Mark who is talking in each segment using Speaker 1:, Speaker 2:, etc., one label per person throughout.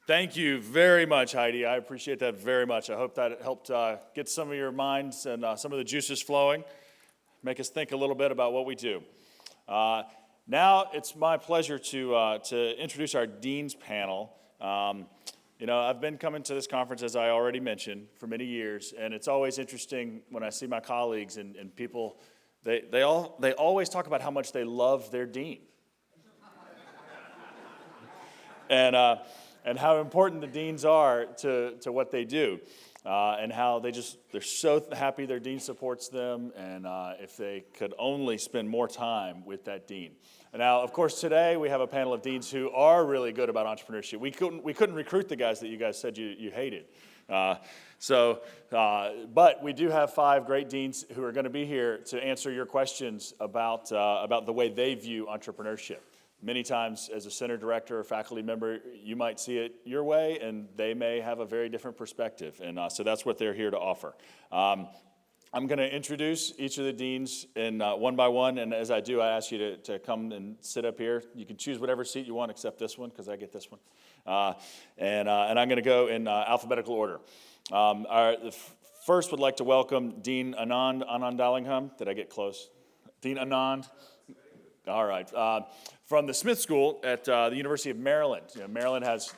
Speaker 1: Thank you very much, Heidi. I appreciate that very much. I hope that it helped get some of your minds and some of the juices flowing, make us think a little bit about what we do. Now it's my pleasure to introduce our Dean's panel. I've been coming to this conference, as I already mentioned, for many years, and it's always interesting when I see my colleagues and people, they always talk about how much they love their dean. And how important the deans are to what they do, and how they're so happy their dean supports them, and if they could only spend more time with that dean. And now, of course, today we have a panel of deans who are really good about entrepreneurship. We couldn't recruit the guys that you guys said you hated. But we do have 5 great deans who are going to be here to answer your questions about the way they view entrepreneurship. Many times, as a center director or faculty member, you might see it your way, and they may have a very different perspective. And so that's what they're here to offer. I'm going to introduce each of the deans one by one, and as I do, I ask you to come and sit up here. You can choose whatever seat you want except this one, because I get this one. And I'm going to go in alphabetical order. First, would like to welcome Dean Anand Dallingham. Did I get close? Dean Anand? All right. From the Smith School at the University of Maryland. Maryland has...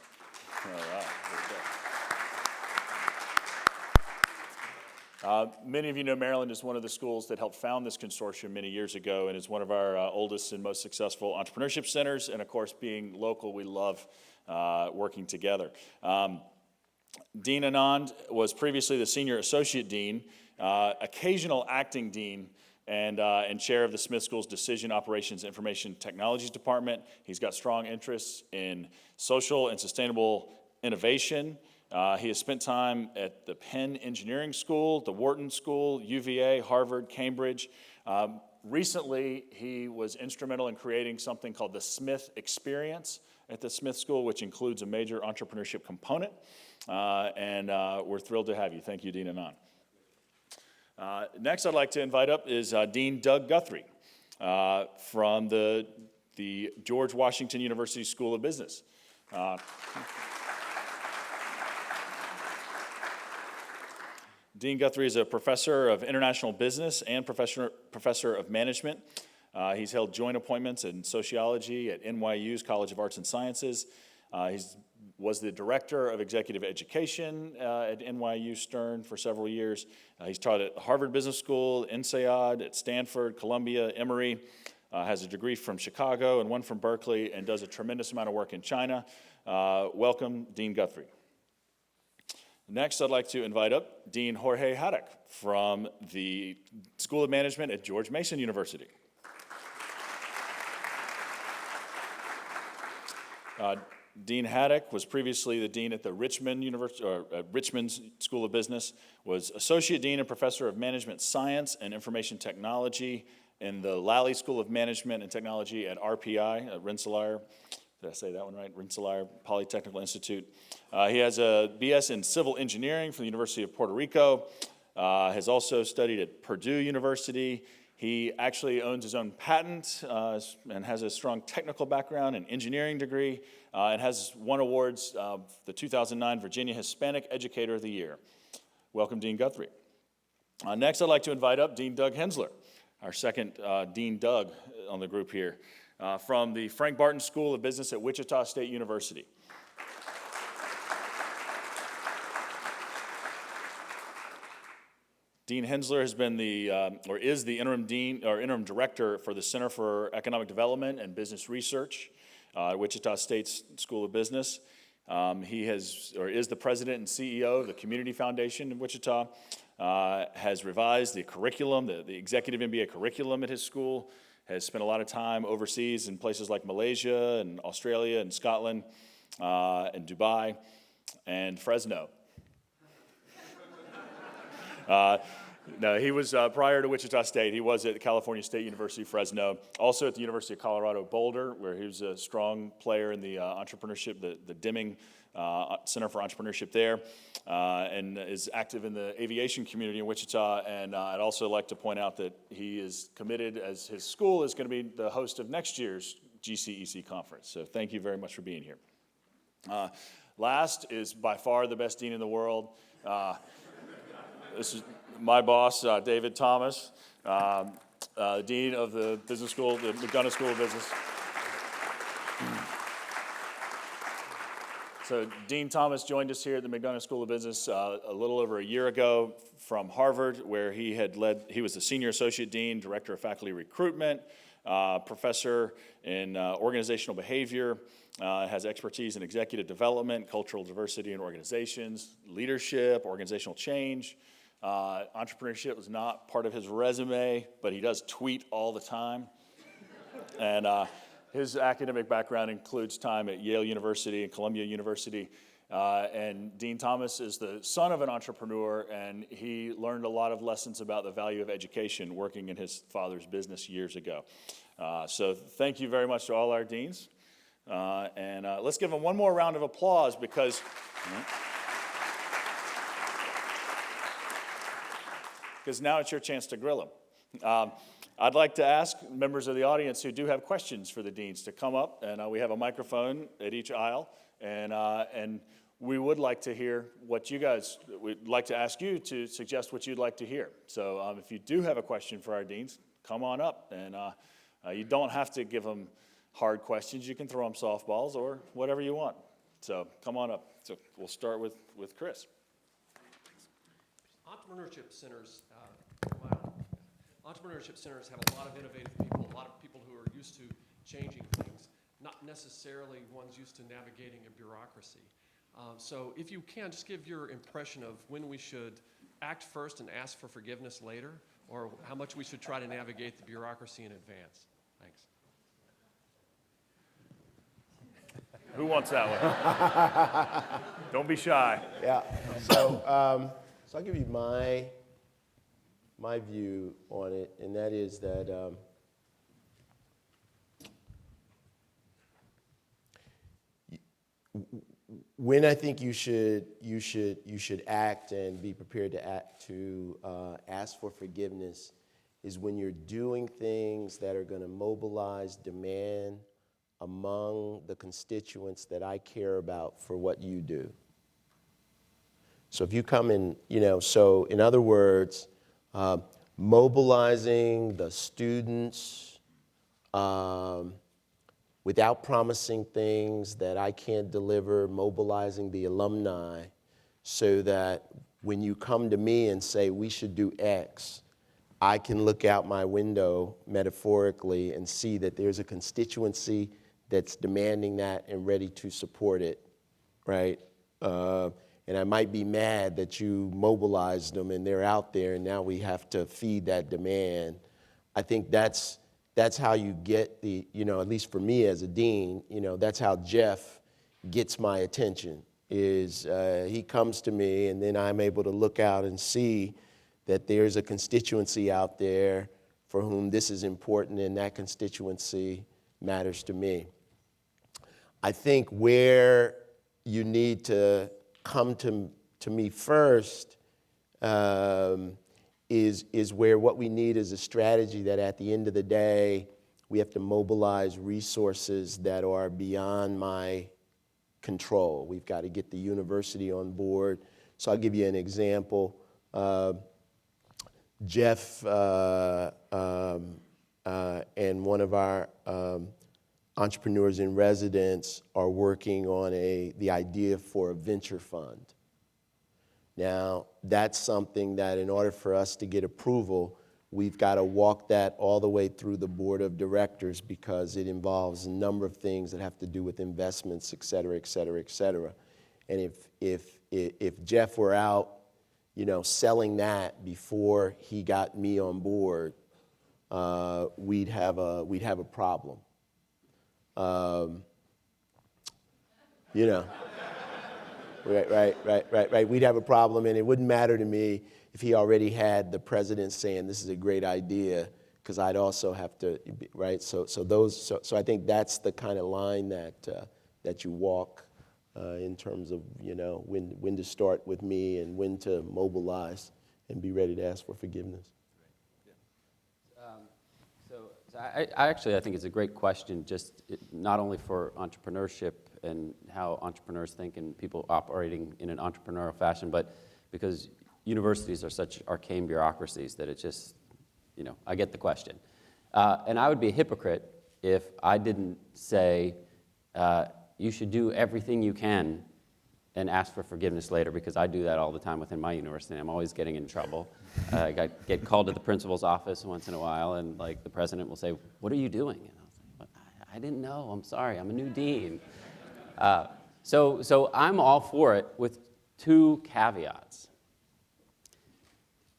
Speaker 1: All right. Many of you know Maryland is one of the schools that helped found this consortium many years ago, and is one of our oldest and most successful entrepreneurship centers. And of course, being local, we love working together. Dean Anand was previously the Senior Associate Dean, occasional acting dean, and chair of the Smith School's Decision Operations Information Technologies Department. He's got strong interests in social and sustainable innovation. He has spent time at the Penn Engineering School, the Wharton School, UVA, Harvard, Cambridge. Recently, he was instrumental in creating something called the Smith Experience at the Smith School, which includes a major entrepreneurship component. And we're thrilled to have you. Thank you, Dean Anand. Next, I'd like to invite up is Dean Doug Guthrie from the George Washington University School of Business. Dean Guthrie is a professor of international business and professor of management. He's held joint appointments in sociology at NYU's College of Arts and Sciences. He was the director of executive education at NYU Stern for several years. He's taught at Harvard Business School, INSEAD, at Stanford, Columbia, Emory, has a degree from Chicago and one from Berkeley, and does a tremendous amount of work in China. Welcome, Dean Guthrie. Next, I'd like to invite up Dean Jorge Haddock from the School of Management at George Mason University. Dean Haddock was previously the dean at the Richmond School of Business, was associate dean and professor of management science and information technology in the Lally School of Management and Technology at RPI, at Rensselaer. Did I say that one right? Rensselaer Polytechnical Institute. He has a BS in civil engineering from the University of Puerto Rico. Has also studied at Purdue University. He actually owns his own patent and has a strong technical background and engineering degree, and has won awards, the 2009 Virginia Hispanic Educator of the Year. Welcome, Dean Guthrie. Next, I'd like to invite up Dean Doug Hensler, our second Dean Doug on the group here, from the Frank Barton School of Business at Wichita State University. Dean Hensler has been is the interim dean or interim director for the Center for Economic Development and Business Research at Wichita State School of Business. He is the president and CEO of the Community Foundation in Wichita. Has revised the curriculum, the executive MBA curriculum at his school. Has spent a lot of time overseas in places like Malaysia and Australia and Scotland and Dubai and Fresno. No, he was, prior to Wichita State, he was at California State University, Fresno, also at the University of Colorado Boulder, where he was a strong player in the entrepreneurship, the Deming Center for Entrepreneurship there, and is active in the aviation community in Wichita. And I'd also like to point out that he is committed, as his school is going to be the host of next year's GCEC conference. So thank you very much for being here. Last is by far the best dean in the world. This is my boss, David Thomas, dean of the business school, the McDonough School of Business. So Dean Thomas joined us here at the McDonough School of Business a little over a year ago from Harvard, where he was the senior associate dean, director of faculty recruitment, professor in organizational behavior, has expertise in executive development, cultural diversity in organizations, leadership, organizational change. Entrepreneurship was not part of his resume, but he does tweet all the time. And his academic background includes time at Yale University and Columbia University. And Dean Thomas is the son of an entrepreneur, and he learned a lot of lessons about the value of education working in his father's business years ago. So thank you very much to all our deans. And let's give them one more round of applause because now it's your chance to grill them. I'd like to ask members of the audience who do have questions for the deans to come up, and we have a microphone at each aisle, and we would like to hear what we'd like to ask you to suggest what you'd like to hear. So if you do have a question for our deans, come on up, and you don't have to give them hard questions. You can throw them softballs or whatever you want. So come on up. So we'll start with Chris.
Speaker 2: Entrepreneurship centers, Entrepreneurship centers have a lot of innovative people, a lot of people who are used to changing things, not necessarily ones used to navigating a bureaucracy. So if you can, just give your impression of when we should act first and ask for forgiveness later, or how much we should try to navigate the bureaucracy in advance. Thanks.
Speaker 1: Who wants that one? Don't be shy.
Speaker 3: Yeah. So I'll give you my view on it, and that is that when I think you should act and be prepared to ask for forgiveness is when you're doing things that are going to mobilize demand among the constituents that I care about for what you do. So if you come in, so in other words, mobilizing the students without promising things that I can't deliver, mobilizing the alumni so that when you come to me and say we should do X, I can look out my window metaphorically and see that there's a constituency that's demanding that and ready to support it, right? And I might be mad that you mobilized them and they're out there and now we have to feed that demand. I think that's how you get the, at least for me as a dean, that's how Jeff gets my attention is he comes to me and then I'm able to look out and see that there's a constituency out there for whom this is important and that constituency matters to me. I think where you need to come to me first is where what we need is a strategy that at the end of the day, we have to mobilize resources that are beyond my control. We've got to get the university on board. So I'll give you an example. Jeff and one of our entrepreneurs in residence are working on the idea for a venture fund. Now, that's something that in order for us to get approval, we've got to walk that all the way through the board of directors because it involves a number of things that have to do with investments, et cetera, et cetera, et cetera. And if Jeff were out, selling that before he got me on board, we'd have a problem. Right. We'd have a problem, and it wouldn't matter to me if he already had the president saying this is a great idea, because I'd also have to, right? So I think that's the kind of line that you walk in terms of when to start with me and when to mobilize and be ready to ask for forgiveness.
Speaker 4: So I think it's a great question, just not only for entrepreneurship and how entrepreneurs think and people operating in an entrepreneurial fashion, but because universities are such arcane bureaucracies that it just, I get the question. And I would be a hypocrite if I didn't say you should do everything you can and ask for forgiveness later, because I do that all the time within my university. I'm always getting in trouble. I get called to the principal's office once in a while, and the president will say, "What are you doing?" And I was like, "I didn't know. I'm sorry. I'm a new dean." So I'm all for it with two caveats.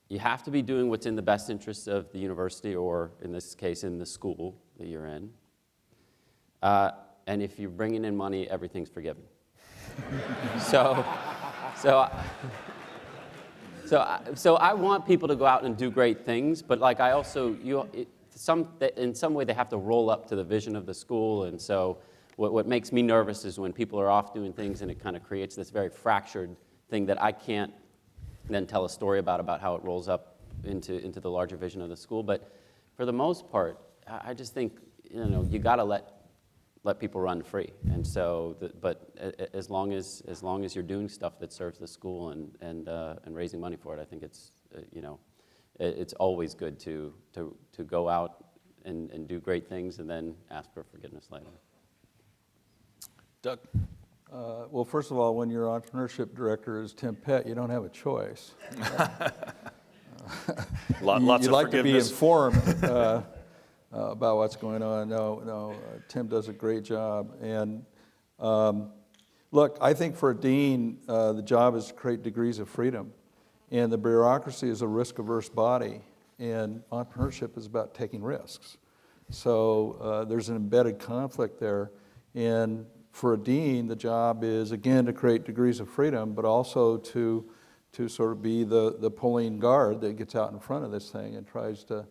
Speaker 4: You have to be doing what's in the best interest of the university, or in this case, in the school that you're in. And if you're bringing in money, everything's forgiven. So I want people to go out and do great things, but I also, in some way they have to roll up to the vision of the school, and so what makes me nervous is when people are off doing things and it kind of creates this very fractured thing that I can't then tell a story about how it rolls up into the larger vision of the school. But for the most part, I just think, you got to let people run free. And so, but as long as you're doing stuff that serves the school and raising money for it, I think it's it's always good to go out and do great things and then ask for forgiveness later.
Speaker 1: Doug?
Speaker 5: Well, first of all, when your entrepreneurship director is Tim Pett, you don't have a choice.
Speaker 1: Lots
Speaker 5: You'd
Speaker 1: of
Speaker 5: like to be
Speaker 1: forgiveness.
Speaker 5: informed about what's going on. No, Tim does a great job. And look, I think for a dean, the job is to create degrees of freedom. And the bureaucracy is a risk-averse body, and entrepreneurship is about taking risks. So there's an embedded conflict there. And for a dean, the job is, again, to create degrees of freedom, but also to sort of be the pulling guard that gets out in front of this thing and tries to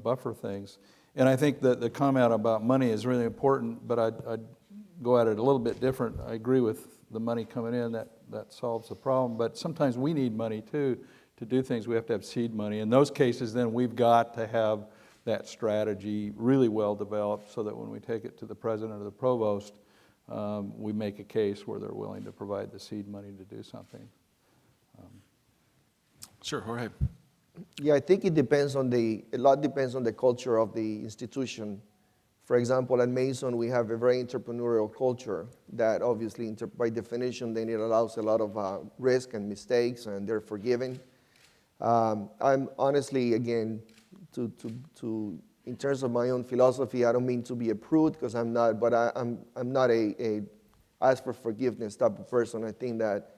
Speaker 5: buffer things. And I think that the comment about money is really important, but I'd go at it a little bit different. I agree with the money coming in, that solves the problem, but sometimes we need money too to do things. We have to have seed money. In those cases, then we've got to have that strategy really well developed so that when we take it to the president or the provost, we make a case where they're willing to provide the seed money to do something.
Speaker 1: Sure, Jorge.
Speaker 6: Yeah, I think it depends on a lot depends on the culture of the institution. For example, at Mason, we have a very entrepreneurial culture that obviously, by definition, then it allows a lot of risk and mistakes, and they're forgiving. I'm honestly, again, in terms of my own philosophy, I don't mean to be a prude, because I'm not, but I'm not a ask for forgiveness type of person. I think that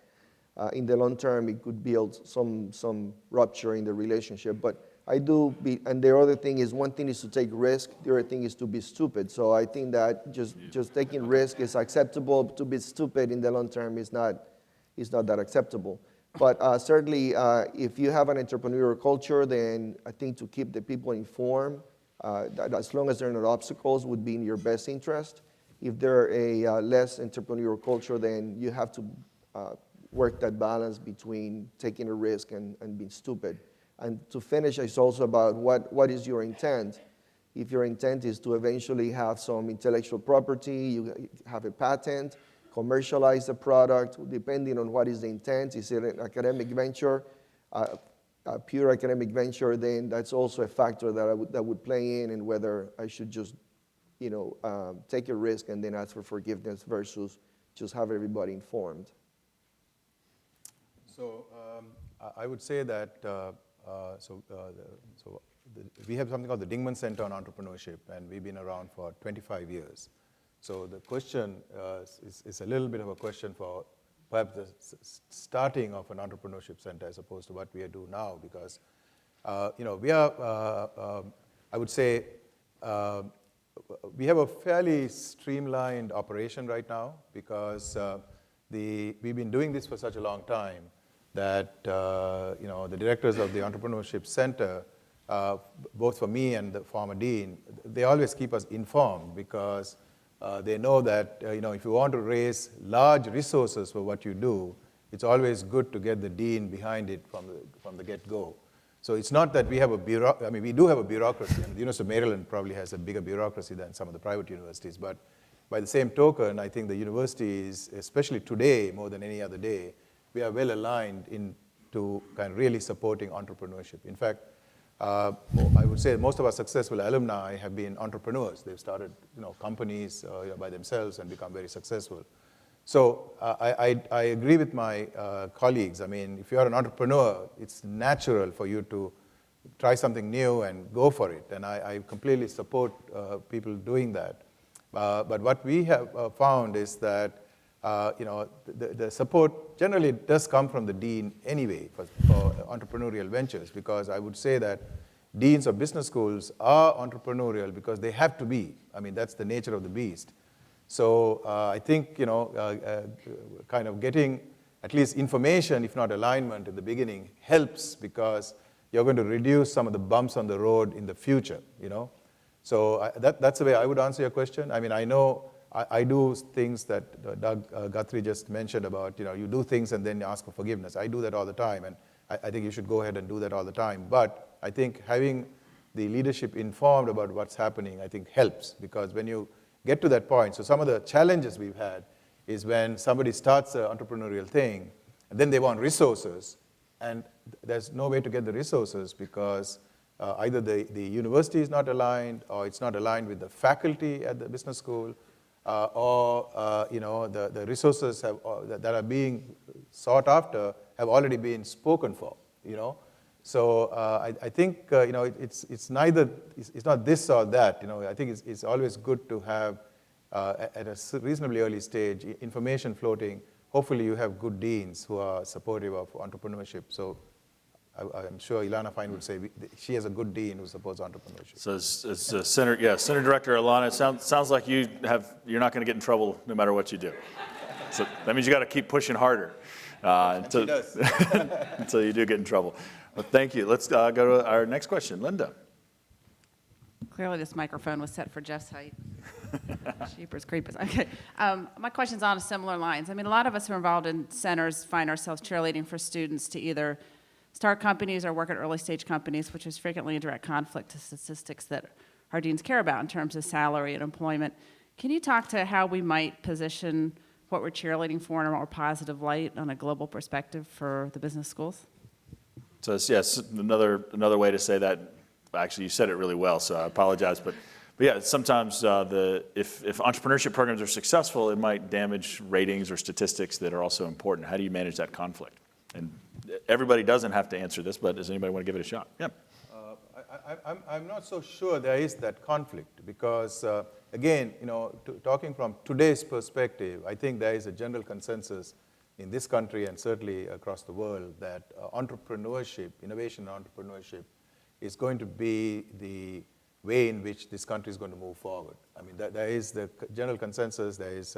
Speaker 6: in the long term, it could build some rupture in the relationship. But I do, and the other thing is, one thing is to take risk, the other thing is to be stupid. So I think that just taking risk is acceptable. To be stupid in the long term is not that acceptable. But certainly, if you have an entrepreneurial culture, then I think to keep the people informed, that as long as there are not obstacles, would be in your best interest. If they're a less entrepreneurial culture, then you have to work that balance between taking a risk and being stupid. And to finish, it's also about what is your intent. If your intent is to eventually have some intellectual property, you have a patent, commercialize the product, depending on what is the intent. Is it an academic venture, a pure academic venture? Then that's also a factor that would play in whether I should just, take a risk and then ask for forgiveness versus just have everybody informed.
Speaker 7: So I would say that we have something called the Dingman Center on Entrepreneurship, and we've been around for 25 years. So the question is a little bit of a question for perhaps the starting of an entrepreneurship center as opposed to what we do now, because we are, I would say, we have a fairly streamlined operation right now, because we've been doing this for such a long time that the directors of the Entrepreneurship Center, both for me and the former dean, they always keep us informed, because they know that if you want to raise large resources for what you do, it's always good to get the dean behind it from the get-go. So it's not that we have we do have a bureaucracy. And the University of Maryland probably has a bigger bureaucracy than some of the private universities, but by the same token, I think the universities, especially today more than any other day, we are well aligned into kind of really supporting entrepreneurship. In fact, I would say most of our successful alumni have been entrepreneurs. They've started companies by themselves and become very successful. So I agree with my colleagues. I mean, if you're an entrepreneur, it's natural for you to try something new and go for it. And I completely support people doing that. But what we have found is that the support generally does come from the dean anyway for entrepreneurial ventures, because I would say that deans of business schools are entrepreneurial because they have to be. I mean, that's the nature of the beast. So I think, kind of getting at least information, if not alignment in the beginning, helps, because you're going to reduce some of the bumps on the road in the future, So that's the way I would answer your question. I mean, I know I do things that Doug Guthrie just mentioned about, you do things and then you ask for forgiveness. I do that all the time, and I think you should go ahead and do that all the time. But I think having the leadership informed about what's happening, I think helps, because when you get to that point, so some of the challenges we've had is when somebody starts an entrepreneurial thing, and then they want resources, and there's no way to get the resources because either the university is not aligned, or it's not aligned with the faculty at the business school, or the resources that are being sought after have already been spoken for. So I think it's neither, it's not this or that. I think it's always good to have at a reasonably early stage information floating. Hopefully you have good deans who are supportive of entrepreneurship. So I'm sure Ilana Fine would say she has a good dean who supports entrepreneurship.
Speaker 1: So as Center Director Ilana, it sounds like you're not going to get in trouble no matter what you do. So that means you got to keep pushing harder until you do get in trouble. Well, thank you. Let's go to our next question, Linda.
Speaker 8: Clearly, this microphone was set for Jeff's height. Sheepers creepers. Okay. My question's on similar lines. I mean, a lot of us who are involved in centers find ourselves cheerleading for students to either start companies or work at early stage companies, which is frequently in direct conflict to statistics that our deans care about in terms of salary and employment. Can you talk to how we might position what we're cheerleading for in a more positive light on a global perspective for the business schools?
Speaker 1: So yes, another way to say that. Actually, you said it really well, so I apologize. But yeah, sometimes if entrepreneurship programs are successful, it might damage ratings or statistics that are also important. How do you manage that conflict? And everybody doesn't have to answer this, but does anybody want to give it a shot? Yeah.
Speaker 7: I'm not so sure there is that conflict because, again, talking from today's perspective, I think there is a general consensus in this country and certainly across the world that entrepreneurship, innovation and entrepreneurship, is going to be the way in which this country is going to move forward. I mean, there is the general consensus. There is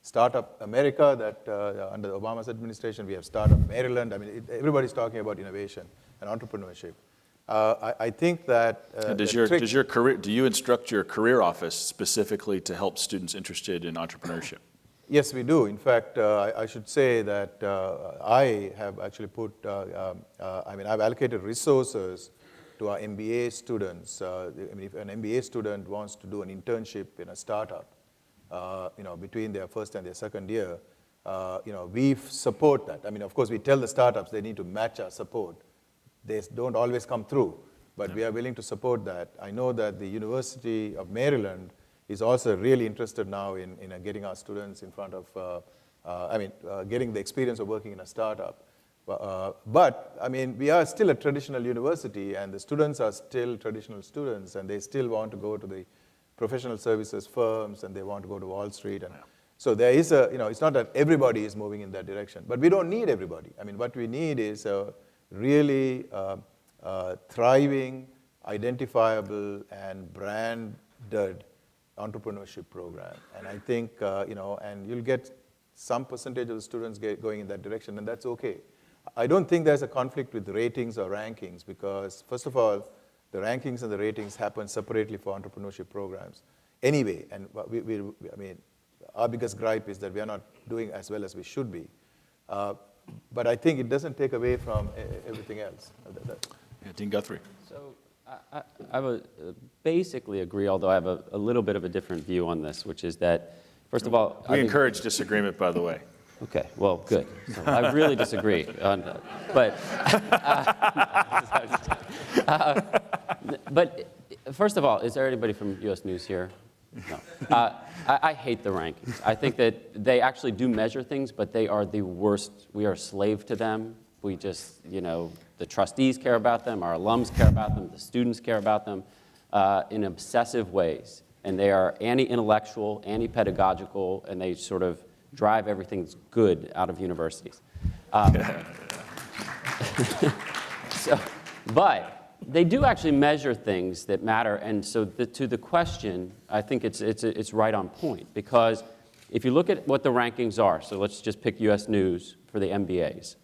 Speaker 7: Startup America that under Obama's administration, we have Startup Maryland. I mean, everybody's talking about innovation and entrepreneurship. I think that
Speaker 1: do you instruct your career office specifically to help students interested in entrepreneurship?
Speaker 7: Yes, we do. In fact, I should say that I have actually I've allocated resources to our MBA students. If an MBA student wants to do an internship in a startup, between their first and their second year, we support that. I mean, of course, we tell the startups they need to match our support. They don't always come through, but we are willing to support that. I know that the University of Maryland is also really interested now in getting our students in front of, getting the experience of working in a startup. But, I mean, we are still a traditional university, and the students are still traditional students, and they still want to go to the professional services firms, and they want to go to Wall Street. And so there is it's not that everybody is moving in that direction, but we don't need everybody. I mean, what we need is a really thriving, identifiable, and branded entrepreneurship program. And I think, and you'll get some percentage of the students going in that direction, and that's okay. I don't think there's a conflict with ratings or rankings because, first of all, the rankings and the ratings happen separately for entrepreneurship programs anyway. And our biggest gripe is that we are not doing as well as we should be. But I think it doesn't take away from everything else.
Speaker 1: Yeah, Dean Guthrie.
Speaker 4: So I would basically agree, although I have a little bit of a different view on this, which is that First of all, I
Speaker 1: We
Speaker 4: think-
Speaker 1: encourage disagreement, by the way.
Speaker 4: Okay, well, good. So I really disagree. But first of all, is there anybody from U.S. News here? No. I hate the rankings. I think that they actually do measure things, but they are the worst. We are a slave to them. We just, the trustees care about them, our alums care about them, the students care about them in obsessive ways. And they are anti-intellectual, anti-pedagogical, and they sort of drive everything that's good out of universities. But they do actually measure things that matter, and so to the question, I think it's right on point, because if you look at what the rankings are, so let's just pick U.S. News for the MBAs,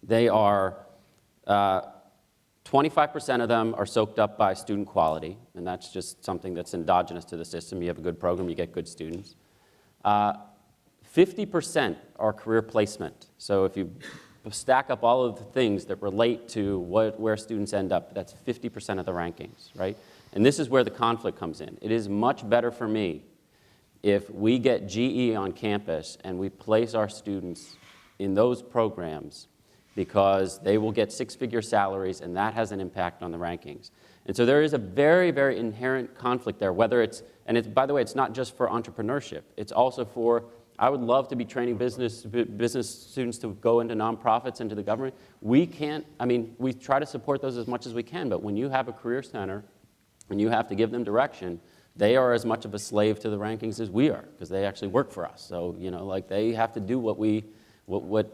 Speaker 4: they are 25% of them are soaked up by student quality, and that's just something that's endogenous to the system. You have a good program, you get good students. 50% are career placement. So if you stack up all of the things that relate to where students end up, that's 50% of the rankings, right? And this is where the conflict comes in. It is much better for me if we get GE on campus and we place our students in those programs, because they will get six-figure salaries, and that has an impact on the rankings. And so there is a very, very inherent conflict there, whether it's, and it's, by the way, it's not just for entrepreneurship. It's also for, I would love to be training business students to go into nonprofits, into the government. We can't, we try to support those as much as we can, but when you have a career center and you have to give them direction, they are as much of a slave to the rankings as we are, because they actually work for us. So, they have to do what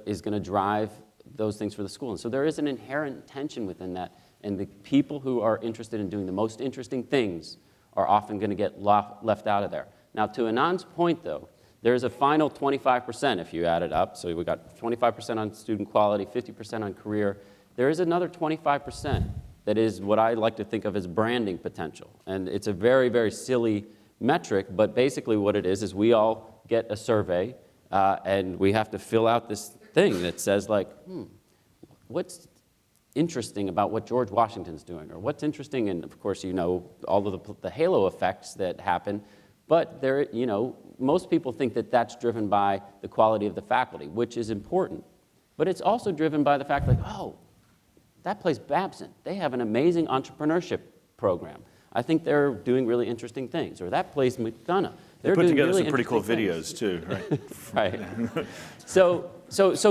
Speaker 4: is going to drive those things for the school. And so there is an inherent tension within that. And the people who are interested in doing the most interesting things are often going to get left out of there. Now, to Anand's point, though, there's a final 25% if you add it up. So we got 25% on student quality, 50% on career. There is another 25% that is what I like to think of as branding potential. And it's a very, very silly metric, but basically what it is we all get a survey, and we have to fill out this thing that says, like, what's interesting about what George Washington's doing, or what's interesting, and of course, all of the halo effects that happen, but there, most people think that that's driven by the quality of the faculty, which is important, but it's also driven by the fact, like, oh, that place Babson, they have an amazing entrepreneurship program. I think they're doing really interesting things. Or that place McDonough,
Speaker 1: They put together
Speaker 4: really
Speaker 1: some pretty cool
Speaker 4: interesting
Speaker 1: videos too, right?
Speaker 4: Right. So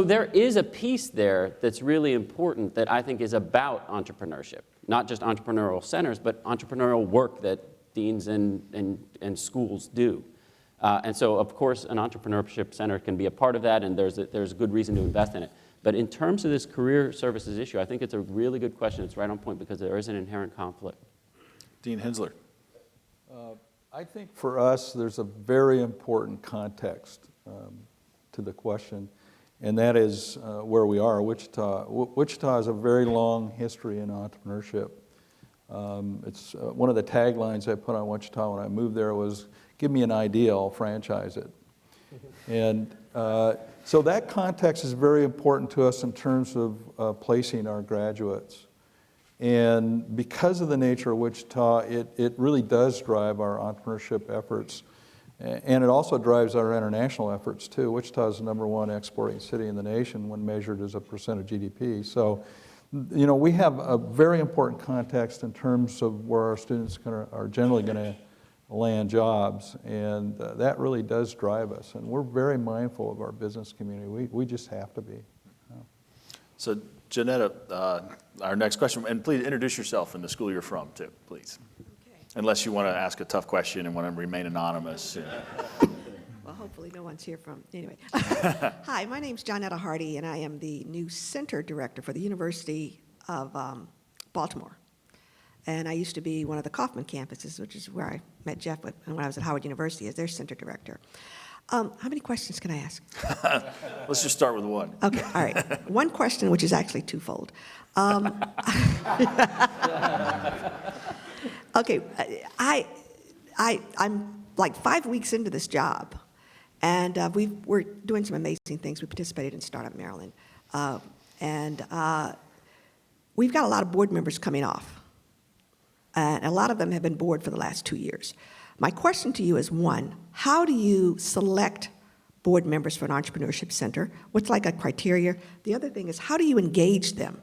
Speaker 4: there is a piece there that's really important that I think is about entrepreneurship, not just entrepreneurial centers, but entrepreneurial work that deans and schools do. And so, of course, an entrepreneurship center can be a part of that, and there's a good reason to invest in it. But in terms of this career services issue, I think it's a really good question. It's right on point because there is an inherent conflict.
Speaker 1: Dean Hensler.
Speaker 5: I think for us, there's a very important context to the question, and that is where we are, Wichita. Wichita has a very long history in entrepreneurship. It's one of the taglines I put on Wichita when I moved there was, "Give me an idea, I'll franchise it." And so that context is very important to us in terms of placing our graduates. And because of the nature of Wichita, it really does drive our entrepreneurship efforts. And it also drives our international efforts too. Wichita is the #1 exporting city in the nation when measured as a percent of GDP. So, we have a very important context in terms of where our students are generally going to land jobs. And that really does drive us. And we're very mindful of our business community. We just have to be.
Speaker 1: So, Janetta, our next question, and please introduce yourself and the school you're from, too, please.
Speaker 9: Okay.
Speaker 1: Unless you want to ask a tough question and want to remain anonymous.
Speaker 9: Well, hopefully no one's here from, anyway. Hi, my name's Johnetta Hardy, and I am the new center director for the University of Baltimore. And I used to be one of the Kauffman campuses, which is where I met Jeff when I was at Howard University as their center director. How many questions can I ask?
Speaker 1: Let's just start with one.
Speaker 9: Okay, all right. One question, which is actually twofold. Okay, I'm like 5 weeks into this job, and we're doing some amazing things. We participated in Startup Maryland, and we've got a lot of board members coming off, and a lot of them have been board for the last 2 years. My question to you is, one, how do you select board members for an entrepreneurship center? What's like a criteria? The other thing is, how do you engage them?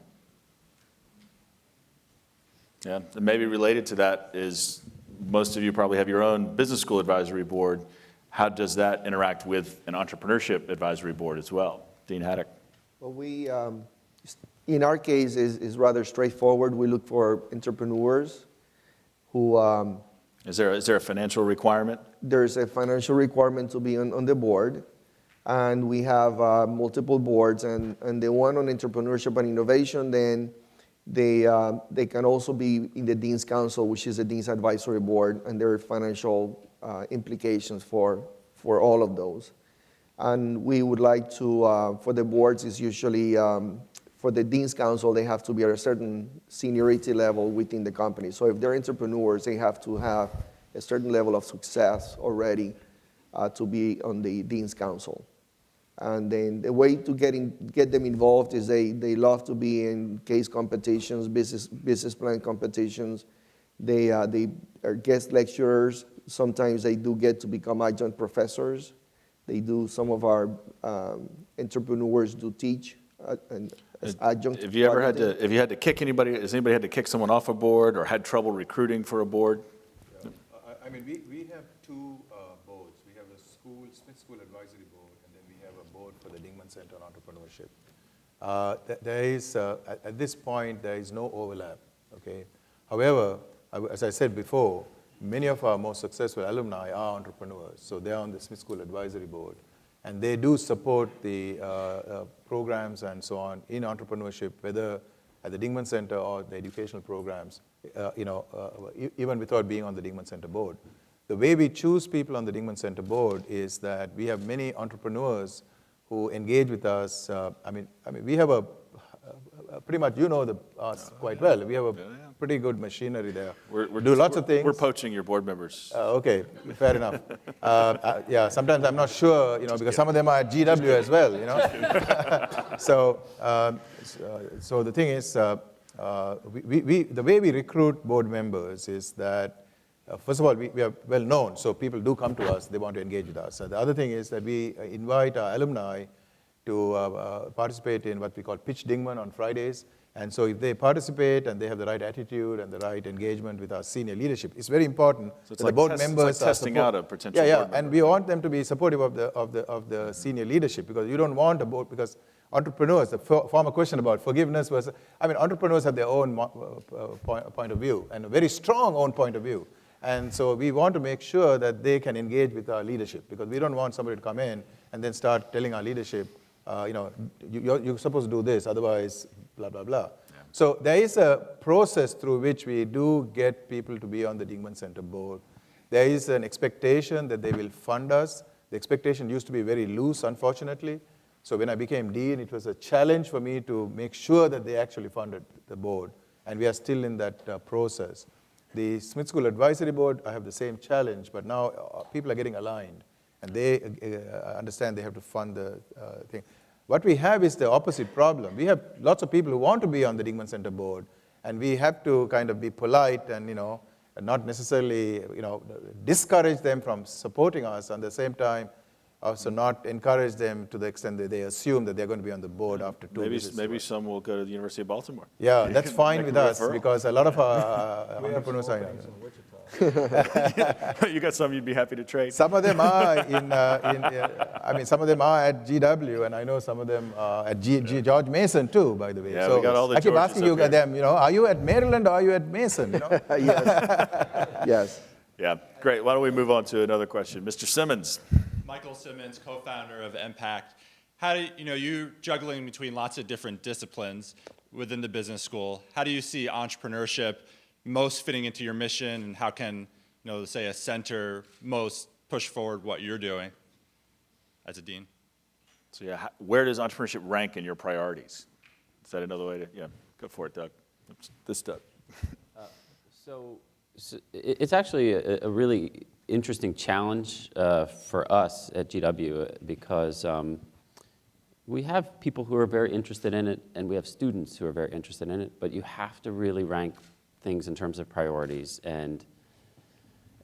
Speaker 1: Yeah, and maybe related to that is, most of you probably have your own business school advisory board. How does that interact with an entrepreneurship advisory board as well? Dean Haddock.
Speaker 6: Well, in our case, is rather straightforward. We look for entrepreneurs who,
Speaker 1: Is there a financial requirement?
Speaker 6: there's a financial requirement to be on the board, and we have multiple boards, and the one on entrepreneurship and innovation, then they can also be in the Dean's Council, which is the Dean's Advisory Board, and there are financial implications for all of those. And we would like to, for the boards, is usually, for the Dean's Council, they have to be at a certain seniority level within the company. So if they're entrepreneurs, they have to have a certain level of success already to be on the Dean's Council. And then the way to get them involved is they love to be in case competitions, business plan competitions. They are guest lecturers. Sometimes they do get to become adjunct professors. They do, some of our entrepreneurs do teach as adjunct.
Speaker 1: Have you had to kick anybody, has anybody had to kick someone off a board or had trouble recruiting for a board?
Speaker 7: I mean, we have two boards. We have the Smith School Advisory Board, and then we have a board for the Dingman Center on Entrepreneurship. There is, at this point, there is no overlap, okay? However, as I said before, many of our most successful alumni are entrepreneurs, so they're on the Smith School Advisory Board, and they do support the programs and so on in entrepreneurship, whether at the Dingman Center or the educational programs, even without being on the Dingman Center board. The way we choose people on the Dingman Center board is that we have many entrepreneurs who engage with us. I mean, we have pretty much, us quite well. We have a pretty good machinery there. We do lots of things.
Speaker 1: We're poaching your board members.
Speaker 7: Okay, fair enough. Yeah, sometimes I'm not sure, because some of them are at GW as well, So the thing is, the way we recruit board members is that, first of all, we are well known, so people do come to us, they want to engage with us. The other thing is that we invite our alumni to participate in what we call Pitch Dingman on Fridays. And so if they participate and they have the right attitude and the right engagement with our senior leadership, it's very important
Speaker 1: So it's
Speaker 7: that
Speaker 1: like
Speaker 7: the board members
Speaker 1: it's like testing out a potential
Speaker 7: yeah,
Speaker 1: board member.
Speaker 7: and we want them to be supportive of the senior leadership, because you don't want a board, because entrepreneurs, the former question about forgiveness was, entrepreneurs have their own point of view, and a very strong own point of view. And so we want to make sure that they can engage with our leadership, because we don't want somebody to come in and then start telling our leadership, you're supposed to do this, otherwise blah, blah, blah. Yeah. So there is a process through which we do get people to be on the Dingman Center board. There is an expectation that they will fund us. The expectation used to be very loose, unfortunately. So when I became dean, it was a challenge for me to make sure that they actually funded the board. And we are still in that process. The Smith School Advisory Board, I have the same challenge, but now people are getting aligned. And they understand they have to fund the thing. What we have is the opposite problem. We have lots of people who want to be on the Dingman Center board, and we have to kind of be polite and, not necessarily, discourage them from supporting us. At the same time, also not encourage them to the extent that they assume that they're going to be on the board after two visits.
Speaker 1: Maybe some will go to the University of Baltimore.
Speaker 7: Yeah, that's fine with us, because a lot of our entrepreneurs are
Speaker 1: You got some you'd be happy to trade?
Speaker 7: Some of them are some of them are at GW, and I know some of them are at George Mason too, by the way.
Speaker 1: Yeah,
Speaker 7: so
Speaker 1: we got all the
Speaker 7: I keep
Speaker 1: Georges
Speaker 7: asking you
Speaker 1: up here.
Speaker 7: them, are you at Maryland or are you at Mason?
Speaker 6: Yes. Yes.
Speaker 1: Yeah, great. Why don't we move on to another question? Mr. Simmons.
Speaker 10: Michael Simmons, co-founder of Impact. How do you're juggling between lots of different disciplines within the business school. How do you see entrepreneurship most fitting into your mission, and how can, say a center most push forward what you're doing as a dean?
Speaker 1: So yeah, where does entrepreneurship rank in your priorities? Is that another way to, go for it, Doug. This Doug.
Speaker 4: So it's actually a really interesting challenge for us at GW, because we have people who are very interested in it, and we have students who are very interested in it, but you have to really rank things in terms of priorities. And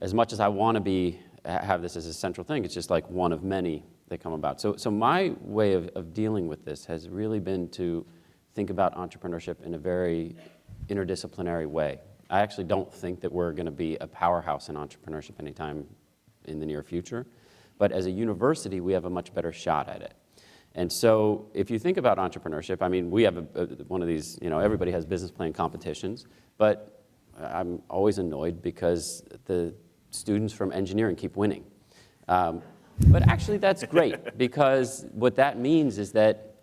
Speaker 4: as much as I want to have this as a central thing, it's just like one of many that come about. So my way of dealing with this has really been to think about entrepreneurship in a very interdisciplinary way. I actually don't think that we're going to be a powerhouse in entrepreneurship anytime in the near future, but as a university, we have a much better shot at it. And so if you think about entrepreneurship, I mean, we have one of these, everybody has business plan competitions, but I'm always annoyed because the students from engineering keep winning. But actually that's great, because what that means is that,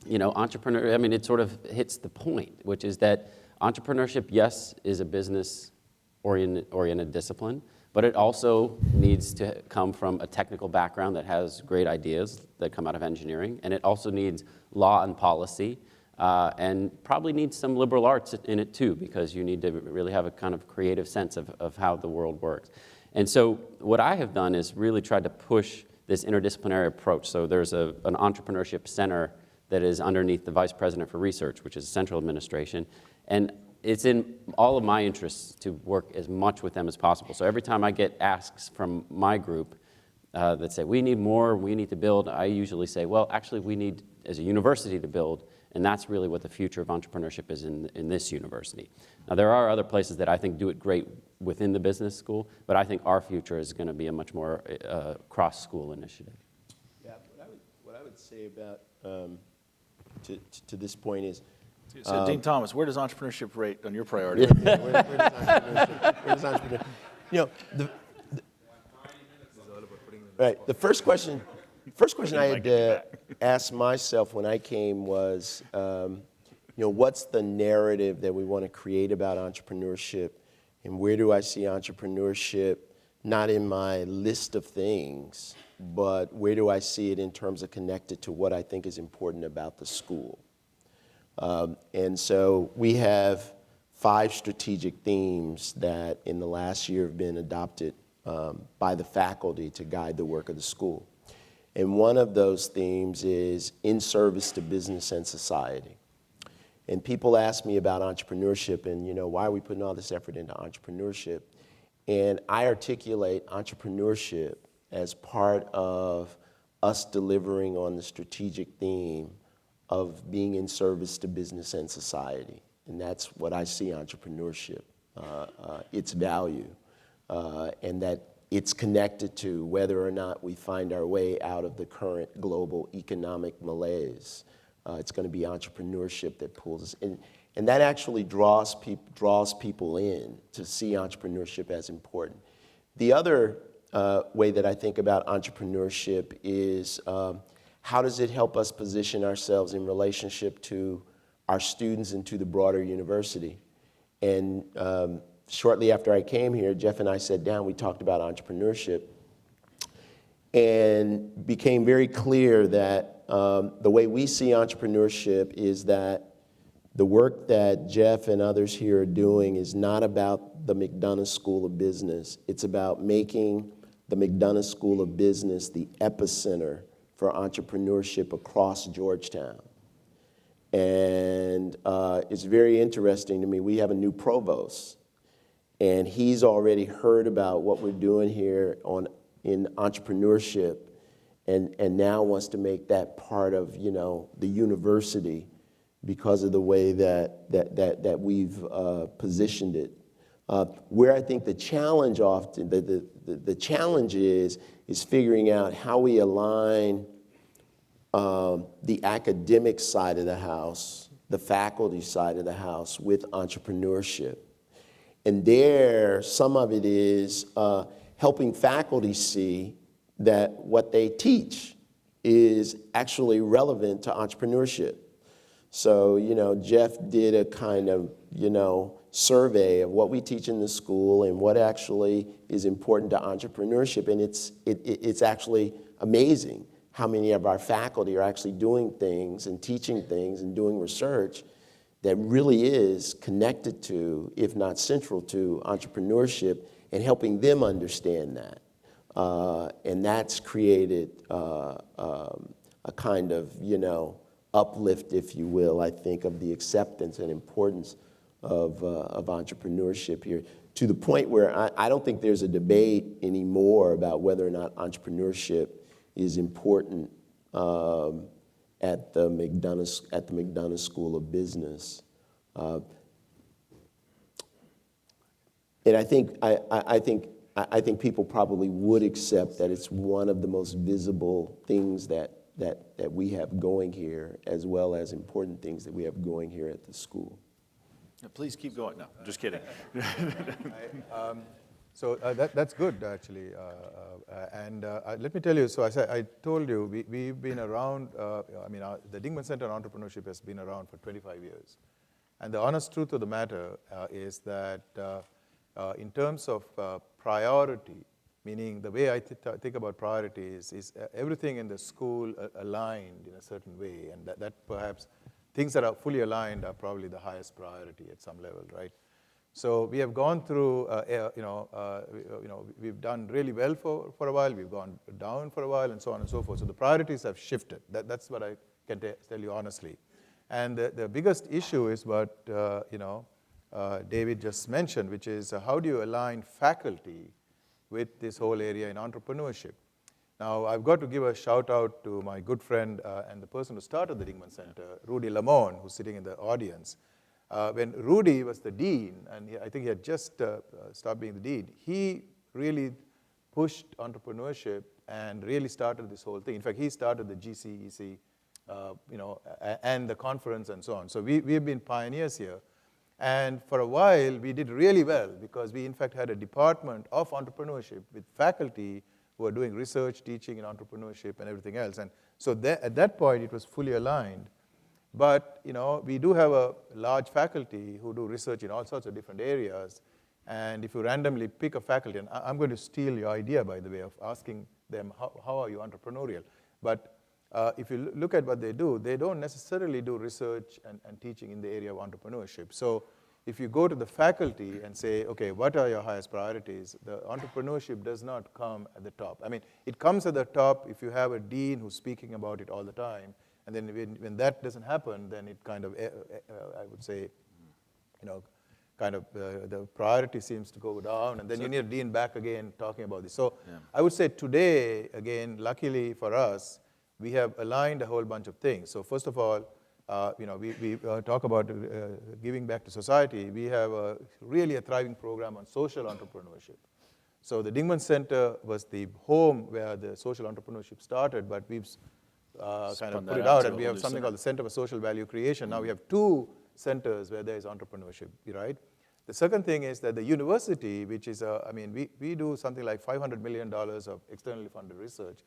Speaker 4: it sort of hits the point, which is that entrepreneurship, yes, is a business-oriented discipline, but it also needs to come from a technical background that has great ideas that come out of engineering, and it also needs law and policy, and probably needs some liberal arts in it too, because you need to really have a kind of creative sense of how the world works. And so what I have done is really tried to push this interdisciplinary approach. So there's an entrepreneurship center that is underneath the Vice President for Research, which is central administration, and it's in all of my interests to work as much with them as possible. So every time I get asks from my group that say, we need more, we need to build, I usually say, well, actually we need, as a university, to build, and that's really what the future of entrepreneurship is in this university. Now, there are other places that I think do it great within the business school, but I think our future is going to be a much more cross-school initiative.
Speaker 3: Yeah, what I would say about, to this point is,
Speaker 1: So Dean Thomas, where does entrepreneurship rate on your priority?
Speaker 3: where does entrepreneurship, right, the first question I had to ask myself when I came was, what's the narrative that we want to create about entrepreneurship, and where do I see entrepreneurship, not in my list of things, but where do I see it in terms of connected to what I think is important about the school? And so we have 5 strategic themes that in the last year have been adopted by the faculty to guide the work of the school. And one of those themes is in service to business and society. And people ask me about entrepreneurship and, why are we putting all this effort into entrepreneurship? And I articulate entrepreneurship as part of us delivering on the strategic theme of being in service to business and society. And that's what I see entrepreneurship, its value, and that it's connected to whether or not we find our way out of the current global economic malaise. It's going to be entrepreneurship that pulls us in. And that actually draws people in to see entrepreneurship as important. The other way that I think about entrepreneurship is how does it help us position ourselves in relationship to our students and to the broader university? And shortly after I came here, Jeff and I sat down, we talked about entrepreneurship, and became very clear that the way we see entrepreneurship is that the work that Jeff and others here are doing is not about the McDonough School of Business. It's about making the McDonough School of Business the epicenter for entrepreneurship across Georgetown. And it's very interesting to me. We have a new provost, and he's already heard about what we're doing here in entrepreneurship, and now wants to make that part of the university because of the way that we've positioned it. Where I think the challenge often, the challenge is figuring out how we align the academic side of the house, the faculty side of the house, with entrepreneurship. And there, some of it is helping faculty see that what they teach is actually relevant to entrepreneurship. So, Jeff did a kind of, survey of what we teach in the school and what actually is important to entrepreneurship. And it's actually amazing how many of our faculty are actually doing things and teaching things and doing research that really is connected to, if not central to, entrepreneurship, and helping them understand that. And that's created a kind of, uplift, if you will, I think, of the acceptance and importance of entrepreneurship here, to the point where I don't think there's a debate anymore about whether or not entrepreneurship is important at the McDonough School of Business. And I think people probably would accept that it's one of the most visible things that we have going here, as well as important things that we have going here at the school.
Speaker 1: Please keep going. No, I'm just kidding.
Speaker 7: That's good, actually. Let me tell you, so I told you, we've been around, the Dingman Center on Entrepreneurship has been around for 25 years. And the honest truth of the matter is that in terms of priority, meaning the way I think about priorities is everything in the school aligned in a certain way, and that perhaps things that are fully aligned are probably the highest priority at some level, right? So we have gone through, we've done really well for a while, we've gone down for a while, and so on and so forth. So the priorities have shifted. That's what I can tell you honestly. And the biggest issue is what David just mentioned, which is how do you align faculty with this whole area in entrepreneurship? Now, I've got to give a shout out to my good friend and the person who started the Dingman Center, Rudy Lamone, who's sitting in the audience. When Rudy was the dean, and I think he had just stopped being the dean, he really pushed entrepreneurship and really started this whole thing. In fact, he started the GCEC, and the conference and so on. So we've been pioneers here. And for a while, we did really well because we, in fact, had a department of entrepreneurship with faculty who are doing research, teaching in entrepreneurship and everything else. And so at that point, it was fully aligned. But we do have a large faculty who do research in all sorts of different areas. And if you randomly pick a faculty, and I'm going to steal your idea, by the way, of asking them, how are you entrepreneurial? But if you look at what they do, they don't necessarily do research and teaching in the area of entrepreneurship. So if you go to the faculty and say, okay, what are your highest priorities? The entrepreneurship does not come at the top. I mean, it comes at the top if you have a dean who's speaking about it all the time. And then when that doesn't happen, then it kind of, I would say, the priority seems to go down. And then you need a dean back again talking about this. So I would say today, again, luckily for us, we have aligned a whole bunch of things. So first of all, we talk about giving back to society. We have really a thriving program on social entrepreneurship. So the Dingman Center was the home where the social entrepreneurship started, but we've kind of put it out, and we have something called the Center for Social Value Creation. Now we have 2 centers where there is entrepreneurship, right? The second thing is that the university, which is, we do something like $500 million of externally funded research.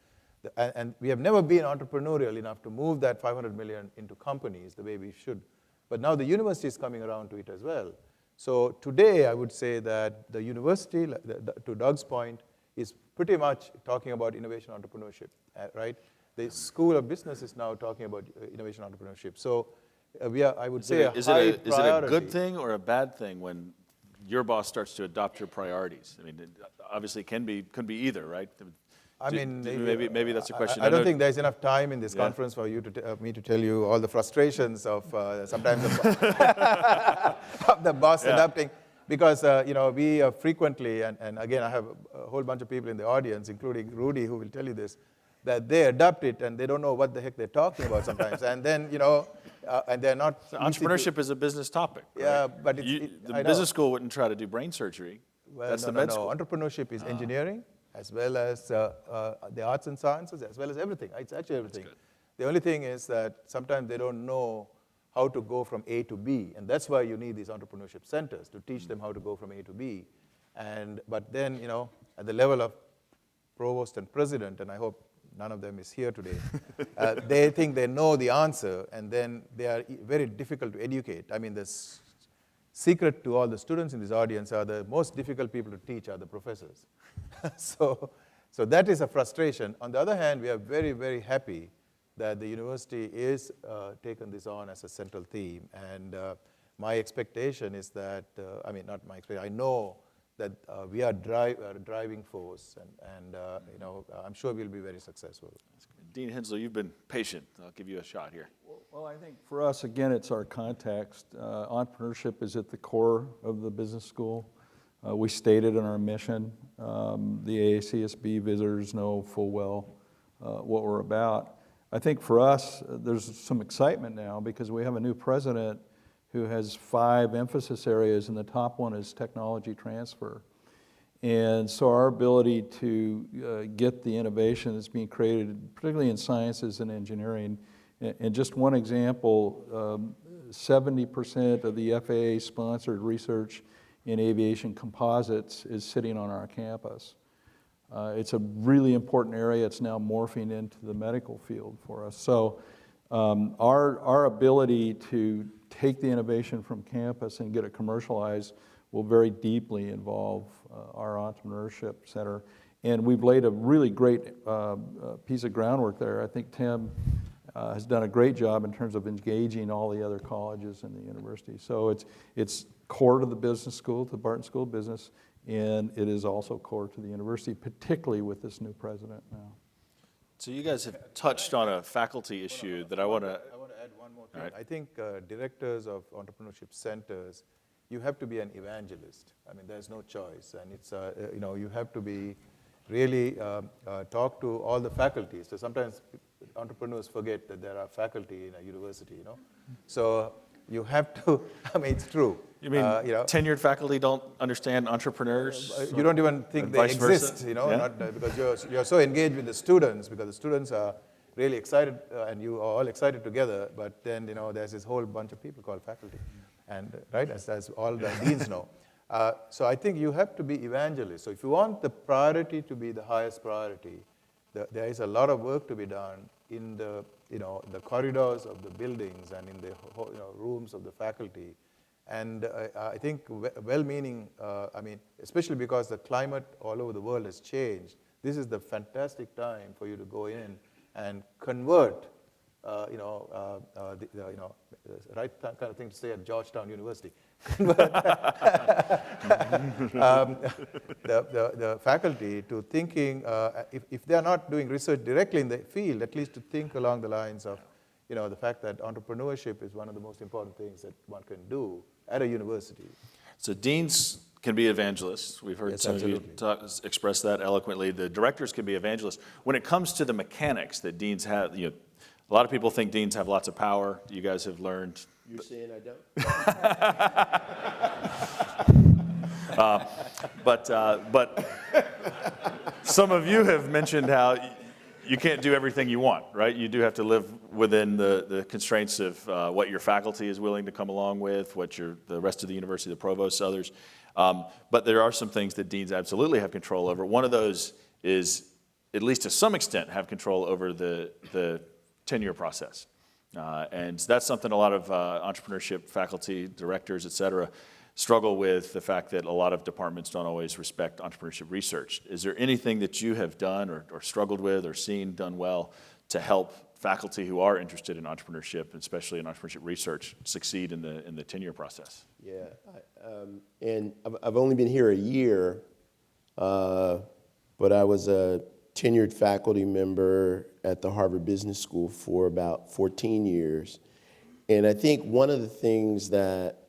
Speaker 7: And we have never been entrepreneurial enough to move that $500 million into companies the way we should. But now the university is coming around to it as well. So today, I would say that the university, to Doug's point, is pretty much talking about innovation entrepreneurship, right? The School of Business is now talking about innovation entrepreneurship. So we are, I would say, a high priority.
Speaker 1: Is it a good thing or a bad thing when your boss starts to adopt your priorities? I mean, it obviously can be either, right? Maybe that's a question.
Speaker 7: I don't think there's enough time in this conference for you me to tell you all the frustrations of sometimes of the boss adapting, because we frequently, and again, I have a whole bunch of people in the audience, including Rudy, who will tell you this, that they adapt it and they don't know what the heck they're talking about sometimes, and then and they're not.
Speaker 1: So entrepreneurship is a business topic. Right?
Speaker 7: Yeah, but
Speaker 1: the business school wouldn't try to do brain surgery.
Speaker 7: Well,
Speaker 1: that's the med school.
Speaker 7: Entrepreneurship is engineering, as well as the arts and sciences, as well as everything. It's actually everything. The only thing is that sometimes they don't know how to go from A to B, and that's why you need these entrepreneurship centers to teach them how to go from A to B. But then, at the level of provost and president, and I hope none of them is here today, they think they know the answer, and then they are very difficult to educate. I mean, the secret to all the students in this audience are the most difficult people to teach are the professors. So that is a frustration. On the other hand, we are very, very happy that the university is taken this on as a central theme. And my expectation is that, not my expectation, I know that we are a driving force, and I'm sure we'll be very successful.
Speaker 1: Dean Henslow, you've been patient. I'll give you a shot here.
Speaker 5: Well, I think for us, again, it's our context. Entrepreneurship is at the core of the business school. We stated in our mission. The AACSB visitors know full well what we're about. I think for us, there's some excitement now because we have a new president who has 5 emphasis areas, and the top one is technology transfer. And so our ability to get the innovation that's being created, particularly in sciences and engineering, and just one example, 70% of the FAA-sponsored research in aviation composites is sitting on our campus. It's a really important area. It's now morphing into the medical field for us. So our ability to take the innovation from campus and get it commercialized will very deeply involve our entrepreneurship center. And we've laid a really great piece of groundwork there. I think Tim has done a great job in terms of engaging all the other colleges and the university. So it's core to the business school, to the Barton School of Business, and it is also core to the university, particularly with this new president now.
Speaker 1: So you guys have touched on a faculty issue that I want to...
Speaker 7: I want to add one more thing.
Speaker 1: Right.
Speaker 7: I think directors of entrepreneurship centers, you have to be an evangelist. I mean, there's no choice, and it's you have to be really talk to all the faculty. So sometimes entrepreneurs forget that there are faculty in a university. So you have to. I mean, it's true.
Speaker 1: You mean tenured faculty don't understand entrepreneurs?
Speaker 7: You don't even think they exist.
Speaker 1: Yeah.
Speaker 7: Not, because you're so engaged with the students, because the students are really excited, and you are all excited together. But then there's this whole bunch of people called faculty, and right, as all the deans know. So I think you have to be evangelists. So if you want the priority to be the highest priority, there is a lot of work to be done in the the corridors of the buildings and in the rooms of the faculty. And I think well-meaning, I mean, especially because the climate all over the world has changed, this is the fantastic time for you to go in and convert, the right kind of thing to say at Georgetown University. The faculty to thinking, if they are not doing research directly in the field, at least to think along the lines of, the fact that entrepreneurship is one of the most important things that one can do at a university.
Speaker 1: So deans can be evangelists. We've heard some of you express that eloquently. The directors can be evangelists. When it comes to the mechanics that deans have, a lot of people think deans have lots of power. You guys have learned.
Speaker 3: You're saying I don't?
Speaker 1: But some of you have mentioned how you can't do everything you want, right? You do have to live within the constraints of what your faculty is willing to come along with, what the rest of the university, the provosts, others. But there are some things that deans absolutely have control over. One of those is, at least to some extent, have control over the tenure process. And that's something a lot of entrepreneurship faculty, directors, et cetera, struggle with, the fact that a lot of departments don't always respect entrepreneurship research. Is there anything that you have done or struggled with or seen done well to help faculty who are interested in entrepreneurship, especially in entrepreneurship research, succeed in the tenure process?
Speaker 3: Yeah, and I've only been here a year, but I was a tenured faculty member at the Harvard Business School for about 14 years. And I think one of the things that,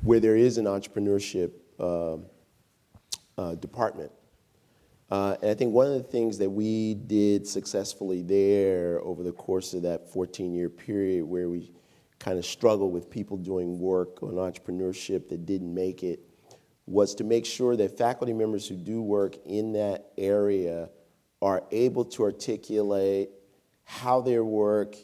Speaker 3: where there is an entrepreneurship department, and I think one of the things that we did successfully there over the course of that 14-year period, where we kind of struggled with people doing work on entrepreneurship that didn't make it, was to make sure that faculty members who do work in that area are able to articulate how their work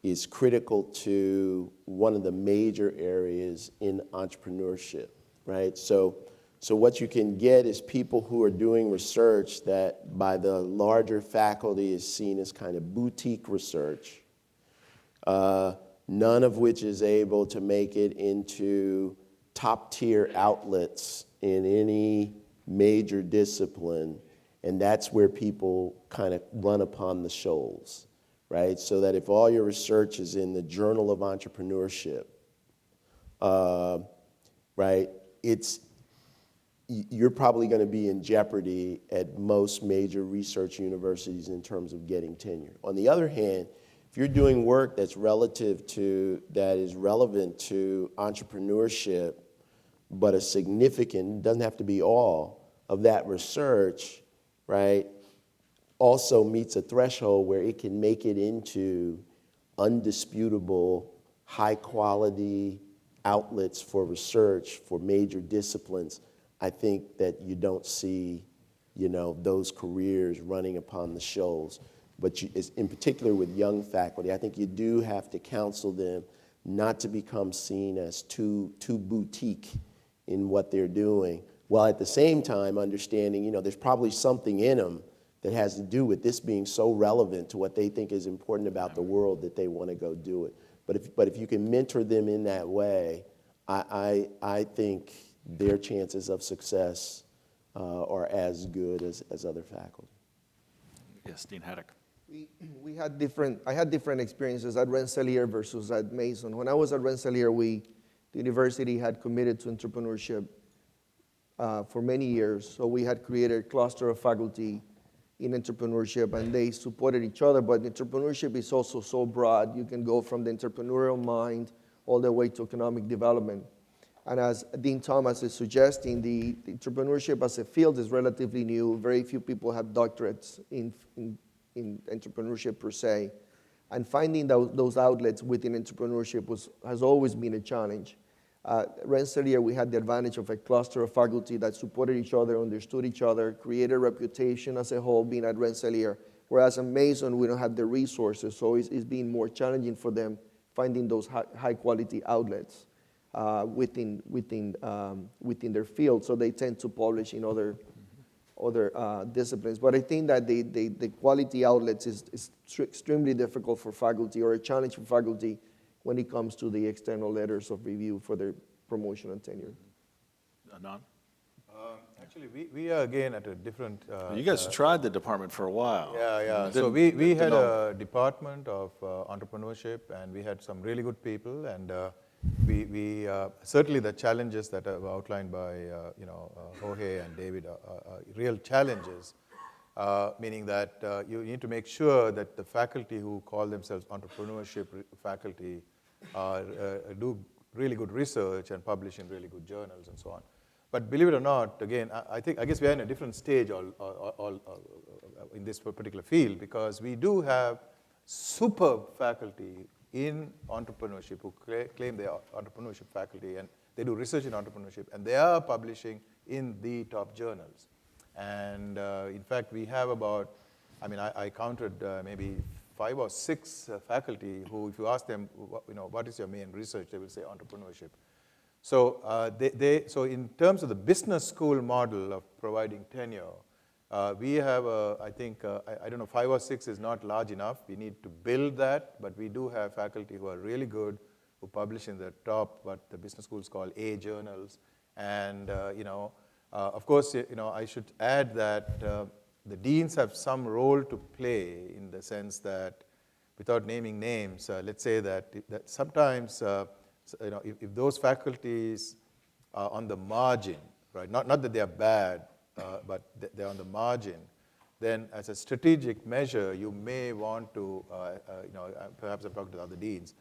Speaker 3: is critical to one of the major areas in entrepreneurship, right? So what you can get is people who are doing research that by the larger faculty is seen as kind of boutique research, none of which is able to make it into top-tier outlets in any major discipline, and that's where people kind of run upon the shoals, right? So that if all your research is in the Journal of Entrepreneurship, right, you're probably going to be in jeopardy at most major research universities in terms of getting tenure. On the other hand, if you're doing work that is relevant to entrepreneurship, but a significant, doesn't have to be all, of that research, right, also meets a threshold where it can make it into undisputable, high-quality outlets for research for major disciplines, I think that you don't see, those careers running upon the shoals. But in particular with young faculty, I think you do have to counsel them not to become seen as too boutique in what they're doing, while at the same time understanding, there's probably something in them that has to do with this being so relevant to what they think is important about the world that they want to go do it. But if you can mentor them in that way, I think their chances of success are as good as other faculty.
Speaker 1: Yes, Dean Haddock.
Speaker 6: I had different experiences at Rensselaer versus at Mason. When I was at Rensselaer, the university had committed to entrepreneurship for many years. So we had created a cluster of faculty in entrepreneurship, and they supported each other. But entrepreneurship is also so broad. You can go from the entrepreneurial mind all the way to economic development. And as Dean Thomas is suggesting, the entrepreneurship as a field is relatively new. Very few people have doctorates in entrepreneurship per se. And finding those outlets within entrepreneurship has always been a challenge. Rensselaer, we had the advantage of a cluster of faculty that supported each other, understood each other, created a reputation as a whole being at Rensselaer. Whereas at Mason, we don't have the resources, so it's been more challenging for them finding those high-quality outlets within their field. So they tend to publish in other disciplines. But I think that the quality outlets is extremely difficult for faculty, or a challenge for faculty, when it comes to the external letters of review for their promotion and tenure.
Speaker 1: Anand?
Speaker 7: Actually, we are again at a different...
Speaker 1: you guys tried the department for a while.
Speaker 7: Yeah. So we had a department of entrepreneurship, and we had some really good people, and we certainly the challenges that are outlined by Jorge and David are real challenges, meaning that you need to make sure that the faculty who call themselves entrepreneurship faculty do really good research and publish in really good journals and so on. But believe it or not, again, I guess we are in a different stage in this particular field, because we do have superb faculty in entrepreneurship who claim they are entrepreneurship faculty, and they do research in entrepreneurship, and they are publishing in the top journals. And in fact, we have about, I counted maybe 5 or 6 faculty who, if you ask them, what is your main research, they will say entrepreneurship. So so in terms of the business school model of providing tenure, we have, I think, I don't know, 5 or 6 is not large enough. We need to build that, but we do have faculty who are really good, who publish in the top, what the business schools call A journals. And, of course, I should add that the deans have some role to play, in the sense that, without naming names, let's say that sometimes, if those faculties are on the margin, right? Not that they are bad, but they're on the margin, then as a strategic measure, you may want to, perhaps I've talked to other deans,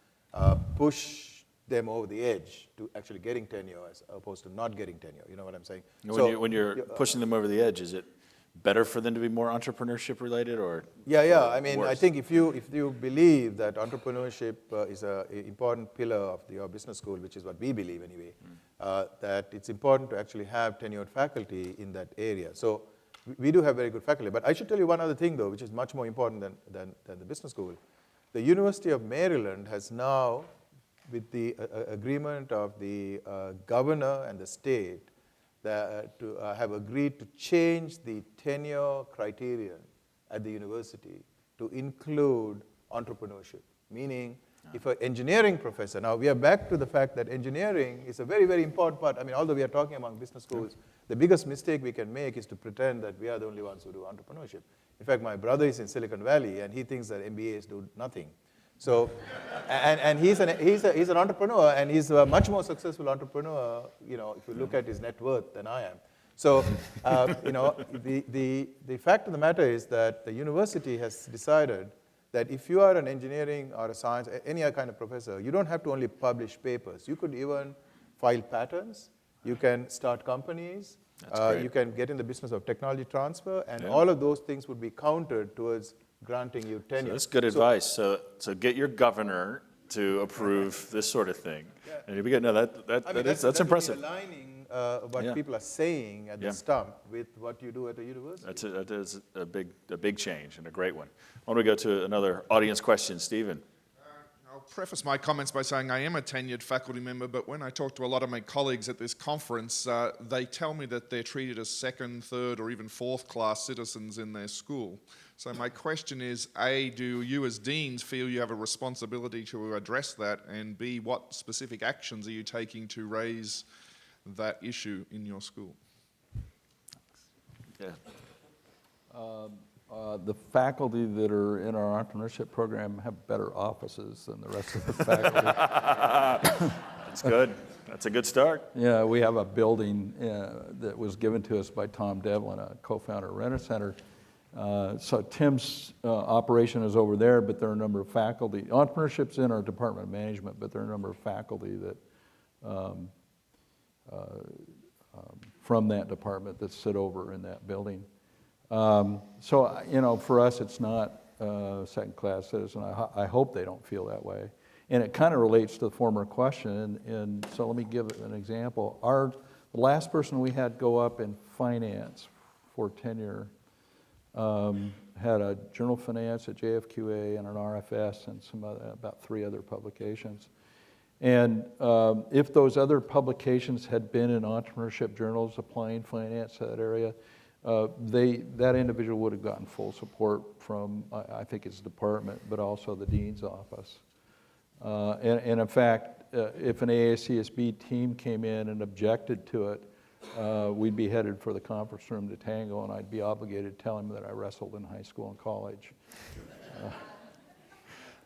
Speaker 7: push them over the edge to actually getting tenure as opposed to not getting tenure. You know what I'm saying?
Speaker 1: When you're pushing them over the edge, is it better for them to be more entrepreneurship related, or?
Speaker 7: Yeah. I mean,
Speaker 1: worse?
Speaker 7: I think if you believe that entrepreneurship is an important pillar of your business school, which is what we believe anyway, that it's important to actually have tenured faculty in that area. So we do have very good faculty. But I should tell you one other thing, though, which is much more important than the business school. The University of Maryland has now, with the agreement of the governor and the state, to have agreed to change the tenure criterion at the university to include entrepreneurship. Meaning, if an engineering professor, now we are back to the fact that engineering is a very, very important part. I mean, although we are talking among business schools, the biggest mistake we can make is to pretend that we are the only ones who do entrepreneurship. In fact, my brother is in Silicon Valley, and he thinks that MBAs do nothing. So, and he's an entrepreneur, and he's a much more successful entrepreneur, if you look at his net worth, than I am. So, the fact of the matter is that the university has decided that if you are an engineering or a science, any other kind of professor, you don't have to only publish papers. You could even file patents. You can start companies. You can get in the business of technology transfer, and all of those things would be counted towards granting you tenure.
Speaker 1: So that's good advice. So get your governor to approve this sort of thing. And you'll be good. No, that's impressive.
Speaker 7: Really aligning what people are saying at the stump with what you do at the university.
Speaker 1: That is a big change and a great one. Why don't we go to another audience question, Stephen?
Speaker 11: I'll preface my comments by saying I am a tenured faculty member, but when I talk to a lot of my colleagues at this conference, they tell me that they're treated as second, third, or even fourth class citizens in their school. So my question is, A, do you as deans feel you have a responsibility to address that? And B, what specific actions are you taking to raise that issue in your school?
Speaker 1: Yeah.
Speaker 5: The faculty that are in our entrepreneurship program have better offices than the rest of the faculty.
Speaker 1: That's good. That's a good start.
Speaker 5: Yeah, we have a building that was given to us by Tom Devlin, a co-founder of Rent-A-Center. So Tim's operation is over there, but there are a number of faculty. Entrepreneurship's in our Department of Management, but there are a number of faculty that from that department that sit over in that building. So, you know, for us, it's not second-class citizen. I hope they don't feel that way. And it kind of relates to the former question, and so let me give an example. The last person we had go up in finance for tenure had a journal of finance at JFQA and an RFS and some other, about 3 other publications. And if those other publications had been in entrepreneurship journals applying finance to that area, that individual would have gotten full support from, I think, his department, but also the dean's office. And in fact, if an AACSB team came in and objected to it, we'd be headed for the conference room to tango, and I'd be obligated to tell him that I wrestled in high school and college.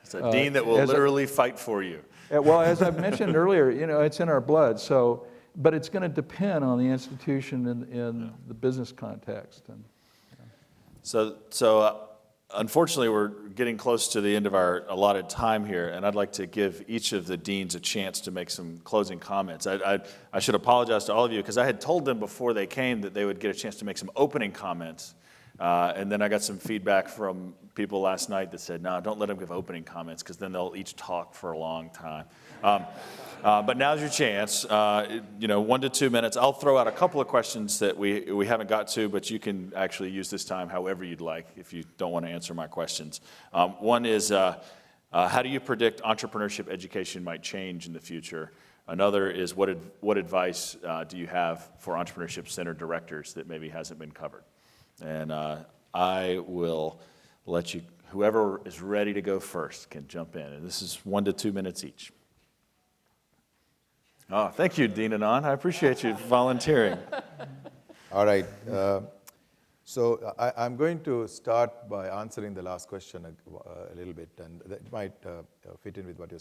Speaker 1: It's a dean that will literally fight for you.
Speaker 5: Well, as I've mentioned earlier, you know, it's in our blood. So, but it's going to depend on the institution in the business context. And,
Speaker 1: So unfortunately, we're getting close to the end of our allotted time here, and I'd like to give each of the deans a chance to make some closing comments. I should apologize to all of you, because I had told them before they came that they would get a chance to make some opening comments. And then I got some feedback from people last night that said, no, don't let them give opening comments, because then they'll each talk for a long time. But now's your chance, 1 to 2 minutes. I'll throw out a couple of questions that we haven't got to, but you can actually use this time however you'd like if you don't want to answer my questions. One is, how do you predict entrepreneurship education might change in the future? Another is, what advice do you have for entrepreneurship center directors that maybe hasn't been covered? And I will let you, whoever is ready to go first can jump in. And this is 1 to 2 minutes each. Oh, thank you, Dean Anand. I appreciate you volunteering.
Speaker 7: All right. So I'm going to start by answering the last question a little bit, and that might fit in with what you're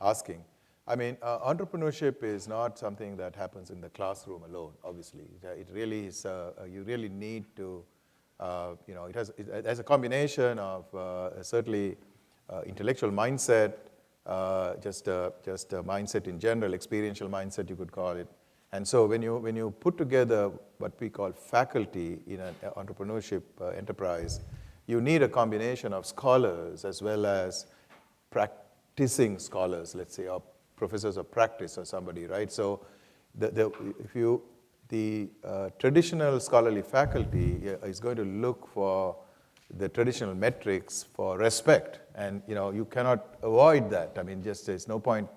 Speaker 7: asking. I mean, entrepreneurship is not something that happens in the classroom alone, obviously. It really is, you really need to, it has a combination of certainly intellectual mindset, just a mindset in general, experiential mindset you could call it. And so when you put together what we call faculty in an entrepreneurship enterprise, you need a combination of scholars as well as practicing scholars, let's say, or professors of practice or somebody, right? So the traditional scholarly faculty is going to look for the traditional metrics for respect, and you cannot avoid that. I mean, just there's no point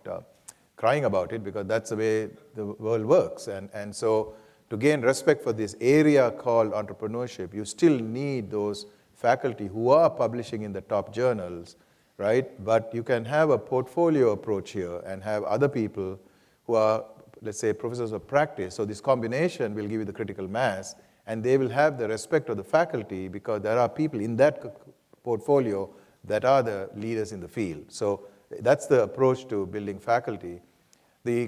Speaker 7: crying about it, because that's the way the world works. And so to gain respect for this area called entrepreneurship, you still need those faculty who are publishing in the top journals, right? But you can have a portfolio approach here and have other people who are, let's say, professors of practice. So this combination will give you the critical mass, and they will have the respect of the faculty because there are people in that portfolio that are the leaders in the field. So that's the approach to building faculty. The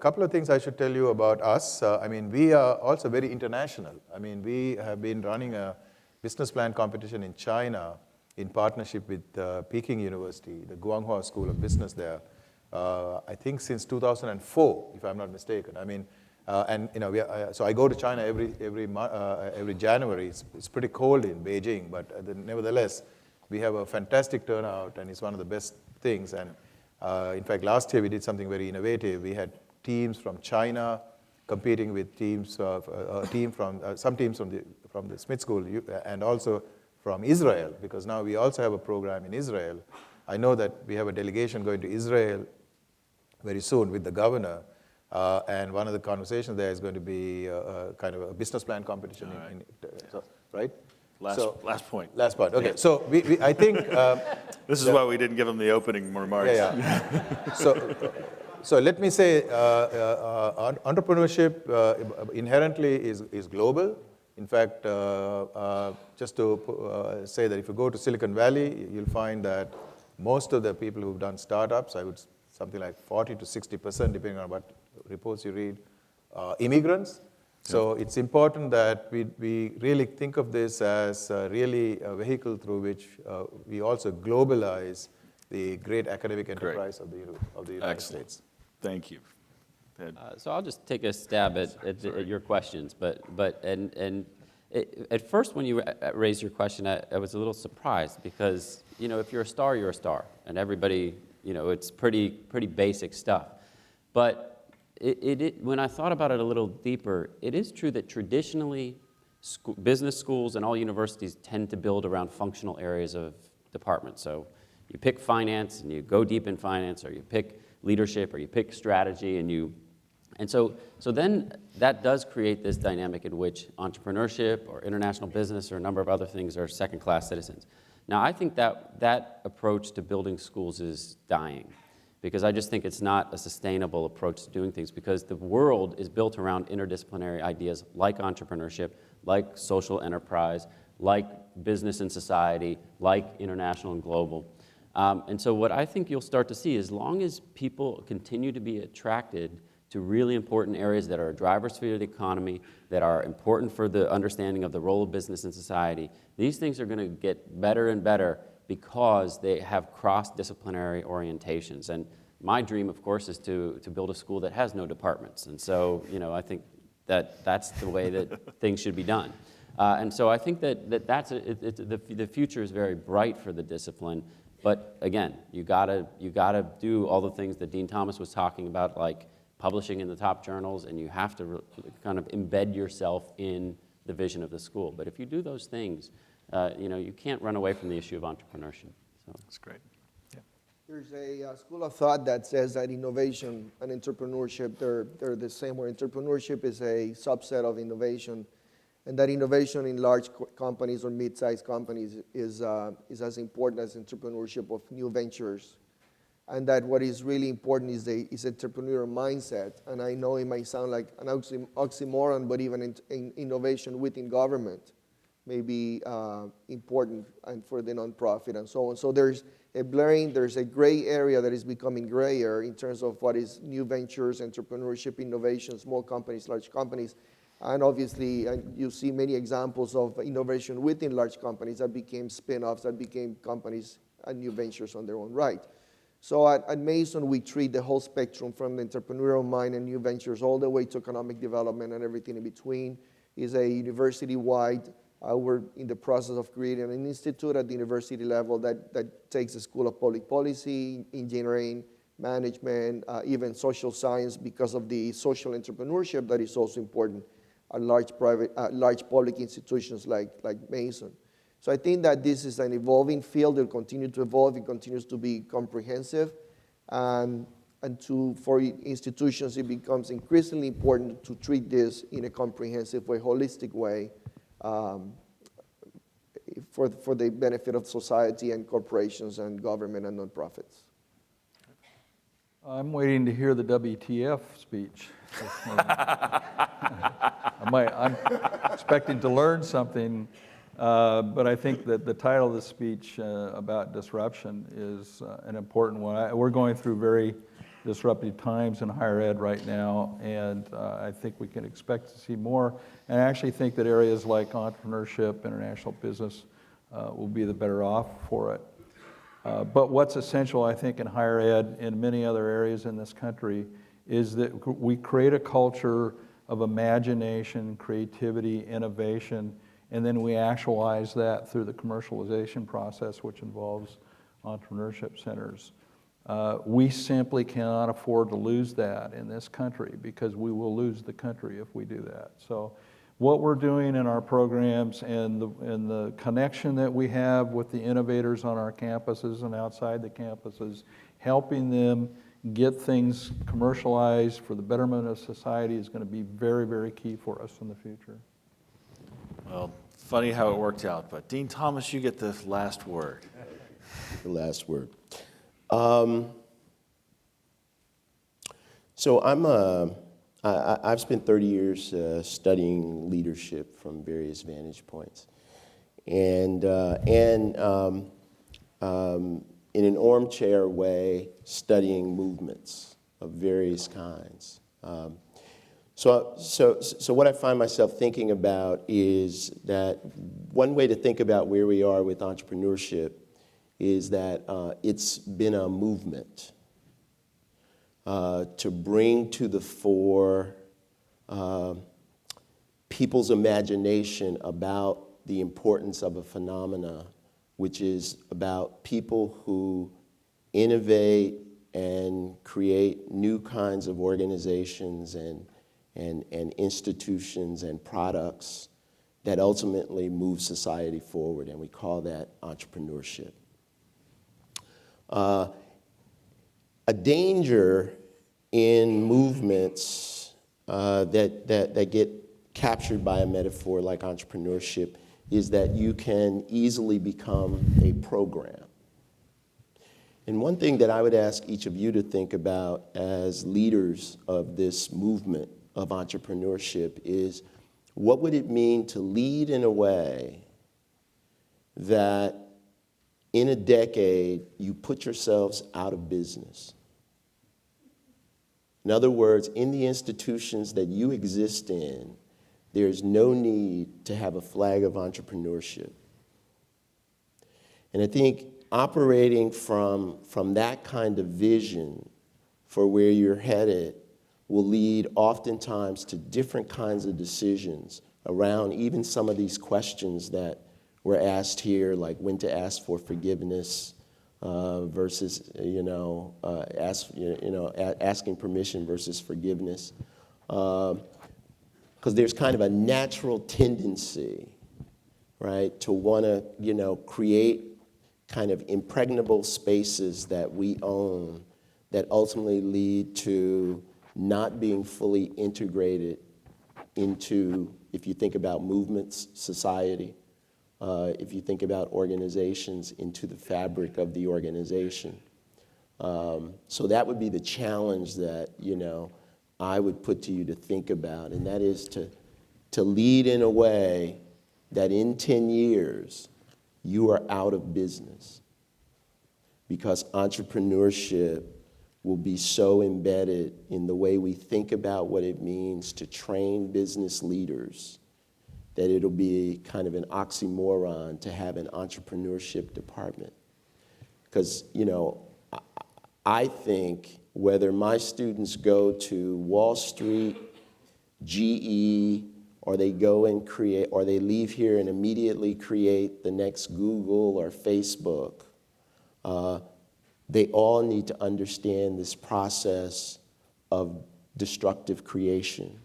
Speaker 7: couple of things I should tell you about us, I mean, we are also very international. I mean, we have been running a business plan competition in China in partnership with Peking University, the Guanghua School of Business there, I think since 2004, if I'm not mistaken. I mean, and you know, so I go to China every January. It's pretty cold in Beijing, but nevertheless, we have a fantastic turnout, and it's one of the best things. And in fact, last year we did something very innovative. We had teams from China competing with teams of some teams from the Smith School, and also from Israel, because now we also have a program in Israel. I know that we have a delegation going to Israel very soon with the governor, and one of the conversations there is going to be kind of a business plan competition, right?
Speaker 1: Last point.
Speaker 7: Last point. Okay. So I think
Speaker 1: this is why we didn't give him the opening remarks.
Speaker 7: Yeah. So let me say, entrepreneurship inherently is global. In fact, just to say that if you go to Silicon Valley, you'll find that most of the people who've done startups, I would something like 40 to 60%, depending on what reports you read, immigrants. So it's important that we really think of this as really a vehicle through which we also globalize the great academic enterprise of the United States.
Speaker 1: Thank you.
Speaker 4: So I'll just take a stab at your questions, at first when you raised your question, I was a little surprised because, you know, if you're a star, you're a star, and everybody, you know, it's pretty basic stuff. But when I thought about it a little deeper, it is true that traditionally business schools and all universities tend to build around functional areas of departments. So you pick finance and you go deep in finance, or you pick leadership, or you pick strategy, and so then that does create this dynamic in which entrepreneurship or international business or a number of other things are second-class citizens. Now, I think that approach to building schools is dying, because I just think it's not a sustainable approach to doing things, because the world is built around interdisciplinary ideas like entrepreneurship, like social enterprise, like business and society, like international and global. And so what I think you'll start to see, as long as people continue to be attracted to really important areas that are drivers for the economy, that are important for the understanding of the role of business in society, these things are going to get better and better because they have cross-disciplinary orientations. And my dream, of course, is to build a school that has no departments. And so, you know, I think that's the way that things should be done. And so I think the future is very bright for the discipline. But again, you gotta do all the things that Dean Thomas was talking about, like publishing in the top journals, and you have to kind of embed yourself in the vision of the school. But if you do those things, you know, you can't run away from the issue of entrepreneurship. So.
Speaker 1: That's great. Yeah.
Speaker 6: There's a school of thought that says that innovation and entrepreneurship, they're the same, where entrepreneurship is a subset of innovation, and that innovation in large companies or mid-sized companies is as important as entrepreneurship of new ventures. And that what is really important is entrepreneurial mindset. And I know it might sound like an oxymoron, but even in innovation within government may be important, and for the nonprofit and so on. So there's a blurring, there's a gray area that is becoming grayer in terms of what is new ventures, entrepreneurship, innovation, small companies, large companies. And obviously, you see many examples of innovation within large companies that became spin-offs, that became companies and new ventures on their own right. So at Mason, we treat the whole spectrum from the entrepreneurial mind and new ventures all the way to economic development and everything in between. Is a university-wide, we're in the process of creating an institute at the university level that takes the School of Public Policy, engineering, management, even social science, because of the social entrepreneurship that is also important at large public institutions like Mason. So I think that this is an evolving field. It will continue to evolve. It continues to be comprehensive. And for institutions, it becomes increasingly important to treat this in a comprehensive way, holistic way, for the benefit of society and corporations and government and nonprofits.
Speaker 5: I'm waiting to hear the WTF speech. I'm expecting to learn something. But I think that the title of the speech about disruption is an important one. We're going through very disruptive times in higher ed right now, and I think we can expect to see more. And I actually think that areas like entrepreneurship, international business, will be the better off for it. But what's essential, I think, in higher ed and many other areas in this country is that we create a culture of imagination, creativity, innovation, and then we actualize that through the commercialization process, which involves entrepreneurship centers. We simply cannot afford to lose that in this country because we will lose the country if we do that. So what we're doing in our programs and the connection that we have with the innovators on our campuses and outside the campuses, helping them get things commercialized for the betterment of society is going to be very, very key for us in the future.
Speaker 1: Well, funny how it worked out, but Dean Thomas, you get the last word.
Speaker 3: The last word. So I've spent 30 years studying leadership from various vantage points, and in an armchair way, studying movements of various kinds. So what I find myself thinking about is that one way to think about where we are with entrepreneurship is that it's been a movement to bring to the fore people's imagination about the importance of a phenomena, which is about people who innovate and create new kinds of organizations and institutions and products that ultimately move society forward, and we call that entrepreneurship. A danger in movements that get captured by a metaphor like entrepreneurship is that you can easily become a program. And one thing that I would ask each of you to think about as leaders of this movement of entrepreneurship is, what would it mean to lead in a way that in a decade you put yourselves out of business? In other words, in the institutions that you exist in, there's no need to have a flag of entrepreneurship. And I think operating from that kind of vision for where you're headed will lead oftentimes to different kinds of decisions around even some of these questions that were asked here, like when to ask for forgiveness versus asking permission versus forgiveness. Because there's kind of a natural tendency, right, to want to create kind of impregnable spaces that we own that ultimately lead to not being fully integrated into, if you think about movements, society, if you think about organizations, into the fabric of the organization. So that would be the challenge that, I would put to you to think about, and that is to lead in a way that in 10 years, you are out of business, because entrepreneurship will be so embedded in the way we think about what it means to train business leaders that it'll be kind of an oxymoron to have an entrepreneurship department. Because, I think whether my students go to Wall Street, GE, or they go and create, or they leave here and immediately create the next Google or Facebook, they all need to understand this process of destructive creation,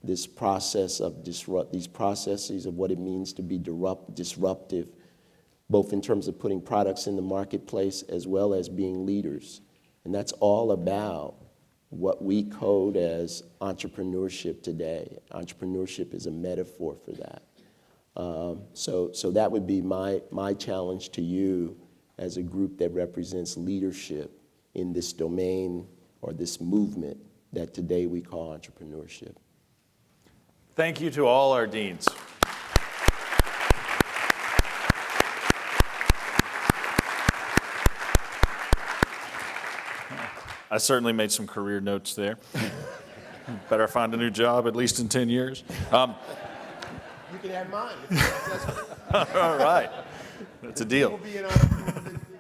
Speaker 3: this process of these processes of what it means to be disruptive, both in terms of putting products in the marketplace as well as being leaders. And that's all about what we code as entrepreneurship today. Entrepreneurship is a metaphor for that. So that would be my challenge to you as a group that represents leadership in this domain or this movement that today we call entrepreneurship.
Speaker 1: Thank you to all our deans. I certainly made some career notes there. Better find a new job, at least in 10 years.
Speaker 3: You can have mine.
Speaker 1: All right. It's a deal.
Speaker 3: The dean will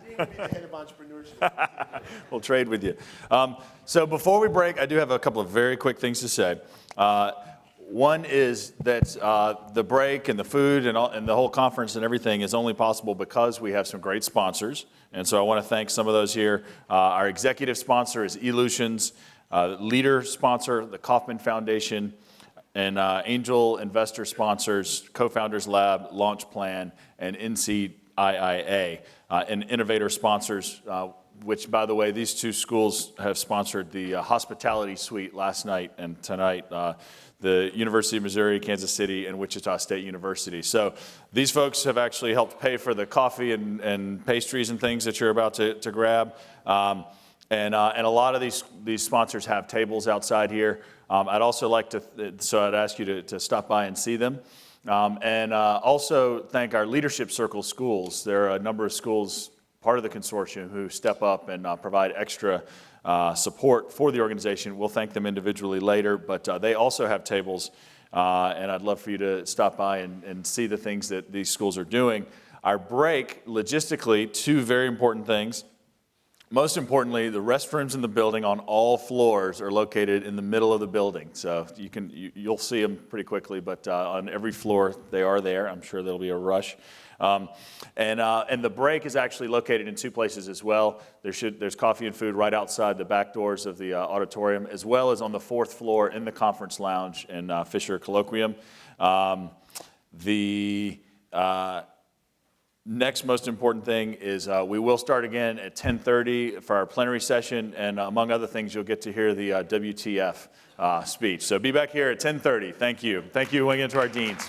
Speaker 3: be the head of entrepreneurship.
Speaker 1: We'll trade with you. So before we break, I do have a couple of very quick things to say. One is that the break and the food and the whole conference and everything is only possible because we have some great sponsors. And so I want to thank some of those here. Our executive sponsor is Elutions, leader sponsor, the Kauffman Foundation, and angel investor sponsors, Co-Founders Lab, Launch Plan, and NCIIA, and innovator sponsors, which, by the way, these two schools have sponsored the hospitality suite last night and tonight, the University of Missouri, Kansas City, and Wichita State University. So these folks have actually helped pay for the coffee and pastries and things that you're about to grab. And a lot of these sponsors have tables outside here. I'd also like to, so I'd ask you to stop by and see them. And also thank our Leadership Circle schools. There are a number of schools, part of the consortium, who step up and provide extra support for the organization. We'll thank them individually later, but they also have tables, and I'd love for you to stop by and see the things that these schools are doing. Our break, logistically, two very important things. Most importantly, the restrooms in the building on all floors are located in the middle of the building. So you'll see them pretty quickly, but on every floor they are there. I'm sure there'll be a rush. And the break is actually located in two places as well. There's coffee and food right outside the back doors of the auditorium, as well as on the fourth floor in the conference lounge in Fisher Colloquium. Next most important thing is we will start again at 10:30 for our plenary session, and among other things, you'll get to hear the WTF speech. So be back here at 10:30. Thank you. Thank you again to our deans.